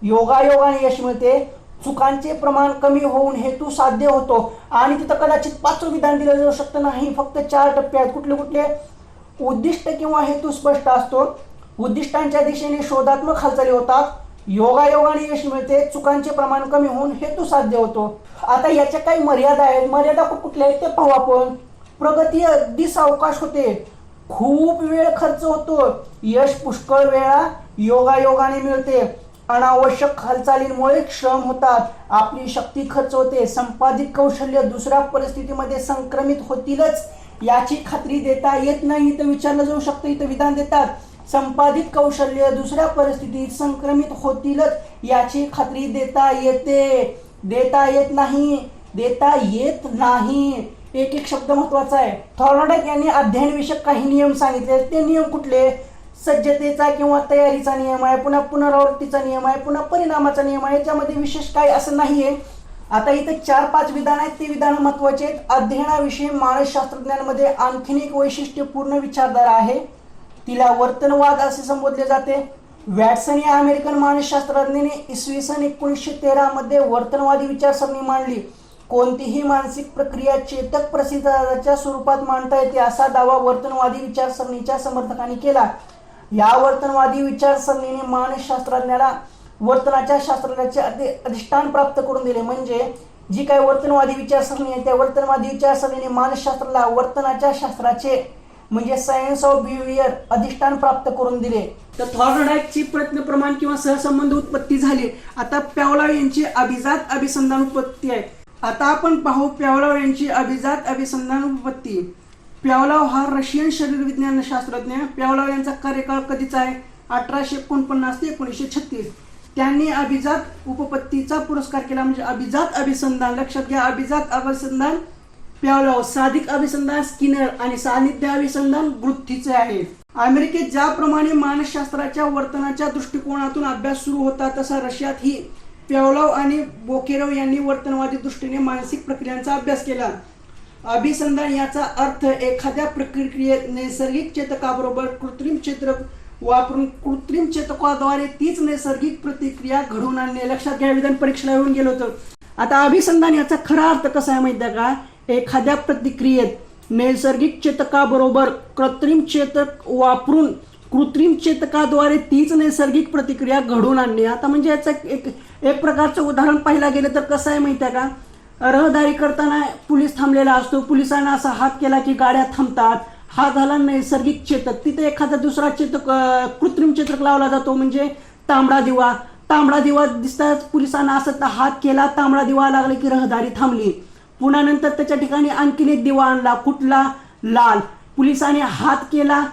योगायोगाने यश मिळते. चुकांचे प्रमाण कमी होऊन हेतू साध्य होतो. आणि तिथं कदाचित 5वं विधान दिलं जाऊ शकतं नाही. फक्त 4 टप्पे आहेत. कुठले कुठले? उद्दिष्ट किंवा हेतू स्पष्ट असतो. उद्दिष्टांच्या दिशेने शोधात्मक हालचाली होतात. योगायोगाने यश मिळते. चुकांचे प्रमाण कमी होऊन हेतू साध्य होतो. आता याच्या काही मर्यादा आहेत. मर्यादा कुठल्या आहेत ते पाहू आपण. प्रगती अगदी सावकाश होते. खूप वेळ खर्च होतो. यश पुष्कळ वेळा योगायोगाने मिळते. अनावश्यक हालचालींमुळे श्रम होतात. आपली शक्ती खर्च होते. संपादित कौशल्य दुसऱ्या परिस्थितीमध्ये संक्रमित होतीलच याची खात्री देता येत नाही. तर विचारलं जाऊ शकतं. इथं विधान देतात. संपादित कौशल्य दुसऱ्या परिस्थितीत संक्रमित होतीलच याची खात्री देता येत नाही. एक एक शब्द महत्वाचा आहे. थॉर्नडाईक यांनी अध्ययन विषयक काही नियम सांगितले. ते नियम कुठले? सज्जतेचा किंवा तयारीचा नियम आहे. पुन्हा पुनरावृत्तीचा नियम आहे. पुन्हा परिणामाचा नियम आहे. याच्यामध्ये विशेष काय असं नाहीये. आता इथे 4-5 विधान आहेत. ते विधान महत्वाचे आहेत. अध्ययनाविषयी मानसशास्त्रज्ञांमध्ये आणखीन एक वैशिष्ट्यपूर्ण विचारधारा आहे. तिला वर्तनवाद असे संबोधले जाते. वॅटसन या अमेरिकन मानसशास्त्रज्ञाने इसवी सन 1913 मध्ये वर्तनवादी विचारसरणी मांडली. कोणतीही मानसिक प्रक्रिया चेतक प्रतिसादाच्या स्वरूपात मांडता येते असा दावा वर्तनवादी विचारसरणीच्या समर्थकांनी केला. या वर्तनवादी विचारसरणीने मानसशास्त्रज्ञाला वर्तनाच्या शास्त्राचे अधिष्ठान प्राप्त करून दिले. म्हणजे जी काही वर्तनवादी विचारसरणी आहे त्या वर्तनवादी विचारसरणीने मानसशास्त्राला वर्तनाच्या शास्त्राचे म्हणजे सायन्स ऑफ बिहेवियर अधिष्ठान प्राप्त करून दिले. तर थॉर्नडाईकची प्रयत्न प्रमाण किंवा सहसंबंध उत्पत्ती झाली. आता पॅव्लॉव यांची अभिजात अभिसंधान उत्पत्ती आहे. आता आपण पाहू पॅव्लॉव यांची अभिजात अभिसंधान उत्पत्ती. पॅव्लॉव हा रशियन शरीरविज्ञान शास्त्रज्ञ. पॅव्लॉव यांचा कार्यकाळ कधीचा आहे? 1849 ते 1936. त्यांनी अभिजात उपपत्तीचा पुरस्कार केला. म्हणजे अभिजात अभिसंधान, लक्षात घ्या, अभिजात अभिसंधान पॅव्लॉव, साधिक अभिसंधान स्किनर आणि सान्निध्य अभिसंधान ग्रुथ्थीचे आहे. अमेरिकेत ज्याप्रमाणे मानसशास्त्राच्या वर्तनाच्या दृष्टिकोनातून अभ्यास सुरू होता तसा रशियातही पॅव्लॉव आणि बोकेरोव यांनी वर्तनवादी दृष्टीने मानसिक प्रक्रियांचा अभ्यास केला. अभिसंधान याचा अर्थ एखाद्या प्रक्रियेत नैसर्गिक चेतकाबरोबर कृत्रिम चेतक वापरून कृत्रिम चेतकाद्वारे तीच नैसर्गिक प्रतिक्रिया घडवून आणणे. लक्षात घ्या, विधान परीक्षेला येऊन गेलो होतं. आता अभिसंधान याचा खरा अर्थ कसा आहे माहिती आहे का? एखाद्या प्रतिक्रियेत नैसर्गिक चेतकाबरोबर कृत्रिम चेतक वापरून कृत्रिम चेतकाद्वारे तीच नैसर्गिक प्रतिक्रिया घडवून आणणे. आता म्हणजे याचं एक प्रकारचं उदाहरण पाहिलं गेलं तर कसं आहे माहिती आहे का? रहदारी करताना पोलीस थांबलेला असतो, पोलिसांना असा हात केला की गाड्या थांबतात. हा झाला नैसर्गिक चेतक. तिथे एखादा दुसरा चेतक कृत्रिम चेतक लावला जातो, म्हणजे तांबडा दिवा. तांबडा दिवा दिसताच पोलिसांना असं हात केला, तांबडा दिवा लागला की रहदारी थांबली. पुन्हा नंतर त्याच्या ठिकाणी आणखीन एक दिवा आणला, कुठला? लाल. पोलिसांनी हात केला,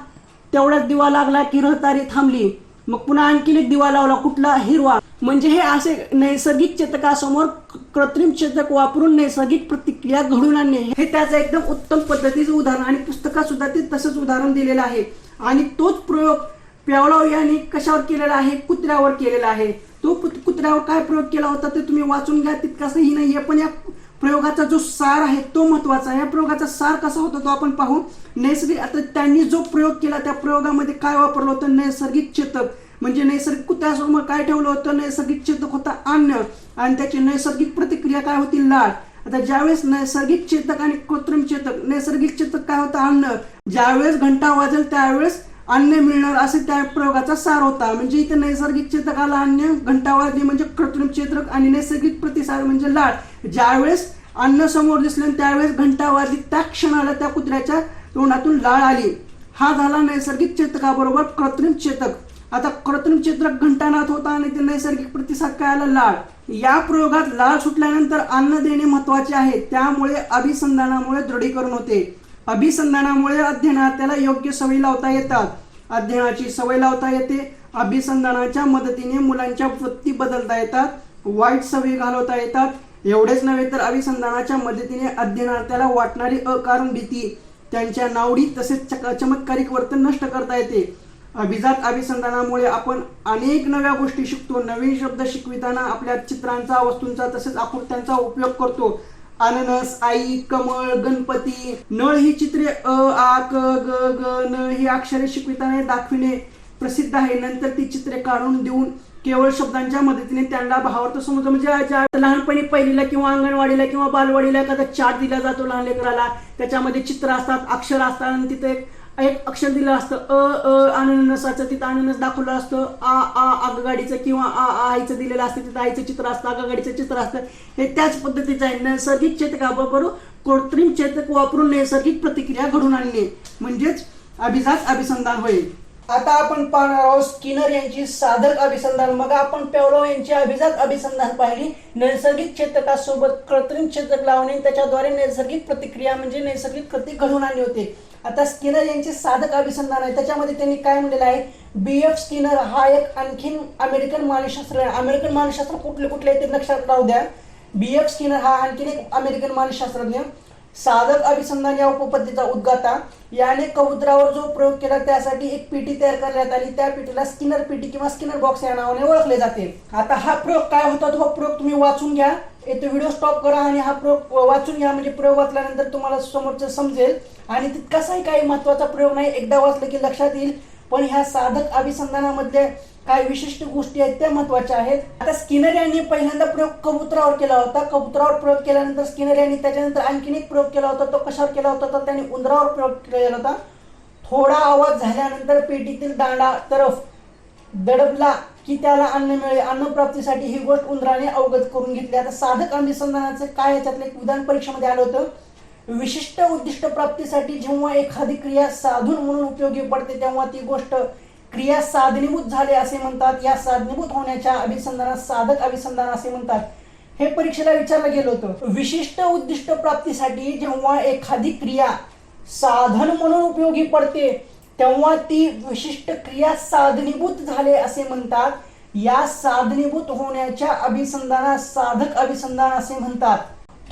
तेवढाच दिवा लागला की रहदारी थांबली. मग पुन्हा आणखीन एक दिवा लावला, कुठला? हिरवा. म्हणजे हे असे नैसर्गिक चेतकासमोर कृत्रिम चेतक वापरून नैसर्गिक प्रतिक्रिया घडवून आणणे हे त्याचं एकदम उत्तम पद्धतीचं उदाहरण आणि पुस्तकात सुद्धा ते तसंच उदाहरण दिलेलं आहे. आणि तोच प्रयोग पॅव्लॉव यांनी कशावर केलेला आहे? कुत्र्यावर केलेला आहे. तो कुत्र्यावर काय प्रयोग केला होता ते तुम्ही वाचून घ्या, तितकासही नाहीये, पण या प्रयोगाचा जो सार आहे तो महत्वाचा आहे. या प्रयोगाचा सार कसा होता तो आपण पाहू. नैसर्गिक, आता त्यांनी जो प्रयोग केला त्या प्रयोगामध्ये काय वापरलं होतं? नैसर्गिक चेतक. म्हणजे नैसर्गिक कुत्र्यासमोर काय ठेवलं होतं? नैसर्गिक चेतक होता अन्न आणि त्याची नैसर्गिक प्रतिक्रिया काय होती? लाळ. आता ज्यावेळेस नैसर्गिक चेतक आणि कृत्रिम चेतक, नैसर्गिक चेतक काय होतं? अन्न. ज्यावेळेस घंटा वाजेल त्यावेळेस अन्न मिळणार असे त्या प्रयोगाचा सार होता. म्हणजे इथे नैसर्गिक चेतकाला अन्न, घंटा वाजली म्हणजे कृत्रिम चेतक आणि नैसर्गिक प्रतिसाद म्हणजे लाळ. ज्यावेळेस अन्न समोर दिसलं त्यावेळेस घंटा वाजली, त्या क्षणाला त्या कुत्र्याच्या तोंडातून लाळ आली. हा झाला नैसर्गिक चेतकाबरोबर कृत्रिम चेतक. आता कृत्रिम चेतक घंटानाद होता आणि ते नैसर्गिक प्रतिसाद काय आला? लाळ. या प्रयोगात लाळ सुटल्यानंतर अन्न देणे महत्वाचे आहे. त्यामुळे अभिसंधानामुळे दृढीकरण होते. अभिसंधानामुळे अध्ययनाला योग्य सवयी लावता येतात. अध्ययनाची सवय लावता येते. अभिसंधानाच्या मदतीने मुलांच्या वृत्ती बदलता येतात, वाईट सवयी घालवता येतात. एवढेच नव्हे तर अभिसंधानाच्या मदतीने अध्ययनार्थ्याला वाटणारी अकारण भीती, त्यांच्या नावडी तसेच चमत्कारिक वर्तन नष्ट करता येते. अभिजात अभिसंधानामुळे आपण अनेक नव्या गोष्टी शिकतो. नवीन शब्द शिकविताना आपल्या चित्रांचा, वस्तूंचा तसेच आकृत्यांचा उपयोग करतो. अननस, आई, कमळ, गणपती, नळ ही चित्रे अ, आ, क, ग, ग, न ही अक्षरे शिकविताना दाखविणे प्रसिद्ध आहे. नंतर ती चित्रे काढून देऊन केवळ शब्दांच्या मदतीने त्यांना भावार्थ समजतो. म्हणजे लहानपणी पहिलीला किंवा अंगणवाडीला किंवा बालवाडीला एखादा चार्ट दिला जातो लहान लेकराला, त्याच्यामध्ये चित्र असतात, अक्षर असतात आणि तिथे एक अक्षर दिलं असतं अननसाचं, तिथं अननस दाखवलं असतं. आगगाडीचं किंवा आईचं दिलेलं असतं, तिथं आईचं चित्र असतं, आगगाडीचं चित्र असतं. हे त्याच पद्धतीचं आहे. नैसर्गिक चेतकाबरोबर कृत्रिम चेतक वापरून नैसर्गिक प्रतिक्रिया घडून आणणे म्हणजेच अभिजात अभिसंधान होईल. आता आपण पाहणार आहोत स्किनर यांची साधक अभिसंधान. मग आपण पॅव्लॉव यांची अभिजात अभिसंधान पाहिली. नैसर्गिक चेतकासोबत कृत्रिम चेतक लावणे, त्याच्याद्वारे नैसर्गिक प्रतिक्रिया म्हणजे नैसर्गिक कृती घडवून आणली होते. आता स्किनर यांचे साधक अभिसंधान आहे. त्याच्यामध्ये त्यांनी काय म्हणलेलं आहे? B.F. स्किनर हा एक आणखीन अमेरिकन मानसशास्त्र आहे. अमेरिकन मानसशास्त्र कुठले कुठले ते लक्षात राहू द्या. B.F. स्किनर हा आणखीन एक अमेरिकन मानसशास्त्रज्ञ. साधक अभिसंधान या उपपद्धतीचा उद्गाता. याने कबुतरावर जो प्रयोग केला त्यासाठी एक पेटी तयार करण्यात आली. त्या पेटीला स्किनर पेटी किंवा स्किनर बॉक्स या नावाने ओळखले जाते. आता हा प्रयोग काय होता तो प्रयोग तुम्ही वाचून घ्या. येथे व्हिडिओ स्टॉप करा आणि हा प्रयोग वाचून घ्या. म्हणजे प्रयोग वाचल्यानंतर तुम्हाला समोरचं समजेल. आणि तितकासाही काही महत्वाचा प्रयोग नाही, एकदा वाचलं की लक्षात येईल. पण ह्या साधक अभिसंधानामध्ये काही विशिष्ट गोष्टी आहेत त्या महत्वाच्या आहेत. आता स्किनर यांनी पहिल्यांदा प्रयोग कबुतरावर केला होता. कबुतरावर प्रयोग केल्यानंतर स्किनर यांनी त्याच्यानंतर आणखीन एक प्रयोग केला होता. तो कशावर केला होता तर त्यांनी उंदरावर प्रयोग केला होता. थोडा आवाज झाल्यानंतर पेटीतील दांडा तरफ दडपला की त्याला अन्न मिळेल, अन्नप्राप्तीसाठी ही गोष्ट उंदराने अवगत करून घेतली. आता साधक अभिसंधानाचं काय याच्यातलं एक विधान परीक्षेमध्ये आलं होतं, विशिष्ट उद्दिष्ट प्राप्तीसाठी जेव्हा एखादी क्रिया साधन म्हणून उपयोगी पडते तेव्हा ती गोष्ट क्रिया साधनीभूत झाले असे म्हणतात. या साधनीभूत होण्याच्या अभिसंधानास साधक अभिसंधान असे म्हणतात. हे परीक्षेला विचारलं गेलं होतं. विशिष्ट उद्दिष्ट प्राप्तीसाठी जेव्हा एखादी क्रिया साधन म्हणून उपयोगी पडते तेव्हा ती विशिष्ट क्रिया साधनीभूत झाले असे म्हणतात. या साधनीभूत होण्याच्या अभिसंधानास साधक अभिसंधान असे म्हणतात.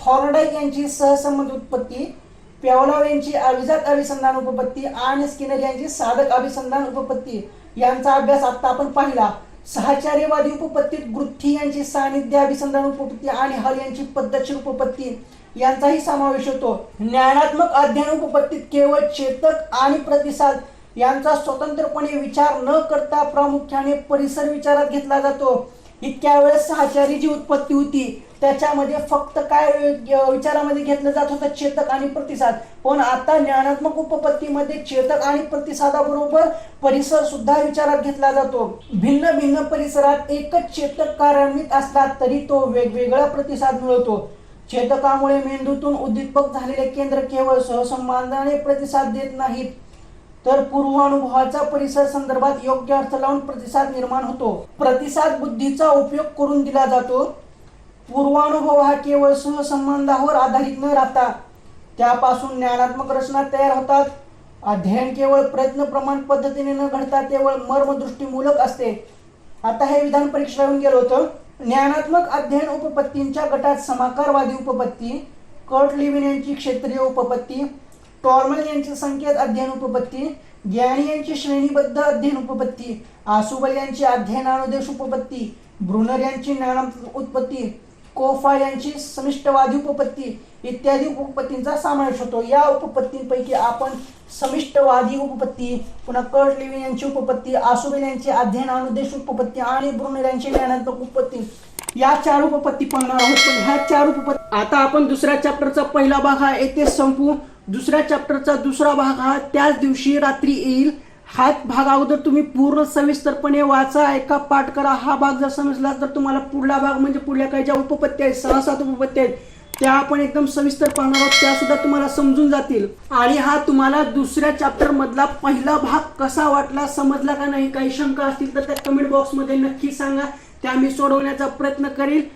थॉर्नडाईक यांची सहसंबंध उत्पत्ती, पेवलॉव यांची अभिजात अभिसंधान उपपत्ती आणि स्किनर यांची साधक अभिसंधान उपपत्ती यांचा अभ्यास आता आपण पाहिला. सहचार्यवादी उपपत्तीत ग्रुथी यांची सानिध्य अभिसंधान उपपत्ती आणि हल यांची पद्धतशीर उपपत्ती यांचाही समावेश होतो. ज्ञानात्मक अध्ययन उपपत्तीत केवळ चेतक आणि प्रतिसाद यांचा स्वतंत्रपणे विचार न करता प्रामुख्याने परिसर विचारात घेतला जातो. इतक्या वेळेस सहचारी जी उत्पत्ती होती त्याच्यामध्ये फक्त काय विचारामध्ये घेतलं जात होतं, चेतक आणि प्रतिसाद. पण आता ज्ञानात्मक उपपत्तीमध्ये चेतक आणि प्रतिसादाबरोबर परिसर सुद्धा विचारात घेतला जातो. भिन्न भिन्न परिसरात एकच चेतक कार्यान्वित असला तरी तो वेगवेगळा प्रतिसाद मिळवतो. चेतकामुळे मेंदूतून उद्दीपक झालेले केंद्र केवळ सहसंबंधाने प्रतिसाद देत नाहीत तर पूर्वानुभवाचा परिसर संदर्भात योग्य अर्थ लावून प्रतिसाद निर्माण होतो. प्रतिसाद बुद्धीचा उपयोग करून दिला जातो. पूर्वानुभव हा केवळ सहसंबंधावर आधारित न राहता त्यापासून ज्ञानात्मक रचना तयार होतात. अध्ययन केवळ प्रयत्न प्रमाण पद्धतीने न घडता केवळ मर्मदृष्टीमूलक असते. आता हे विधान परीक्षेला येऊन गेलं होतं. ज्ञानात्मक अध्ययन उपपत्तींच्या गटात समाकारवादी उपपत्ती, कर्ट लेविन यांची क्षेत्रीय उपपत्ती, टॉर्मल यांची संकेत अध्ययन उपपत्ती, ग्यानी यांची श्रेणीबद्ध अध्ययन उपपत्ती, आसुबल यांची अध्ययनानुदेश उपपत्ती, ब्रुनर यांची ज्ञानात्मक उत्पत्ती, कोफा यांची समिष्टवादी उपपत्ती इत्यादी उपपत्तींचा समावेश होतो. या उपपत्तींपैकी आपण समिष्टवादी उपपत्ती, पुन्हा कर्ट लेविन यांची उपपत्ती, आसुबेल यांची अध्ययनानुदेश उपपत्ती आणि ब्रुनर यांची ज्ञानात्मक उपपत्ती या 4 उपपत्ती पाहणार आहोत. पण ह्या 4 उपपत्ती आता आपण दुसऱ्या चॅप्टरचा पहिला भाग हा येथे संपू. दुसऱ्या चॅप्टरचा दुसरा भाग हा त्याच दिवशी रात्री येईल. हा भाग अगोदर तुम्ही पूर्ण सविस्तरपणे वाचा, ऐका, पाठ करा. हा भाग जर समजला तर तुम्हाला पुढला भाग म्हणजे पुढल्या काही ज्या उपपत्ती आहेत, 6-7 उपपत्ती आहेत, त्या आपण एकदम सविस्तर पाहणार आहोत. त्या सुद्धा तुम्हाला समजून जातील. आणि हा तुम्हाला दुसऱ्या चॅप्टर मधला पहिला भाग कसा वाटला, समजला का नाही, काही शंका असतील तर त्या कमेंट बॉक्समध्ये नक्की सांगा. त्या मी सोडवण्याचा प्रयत्न करेल.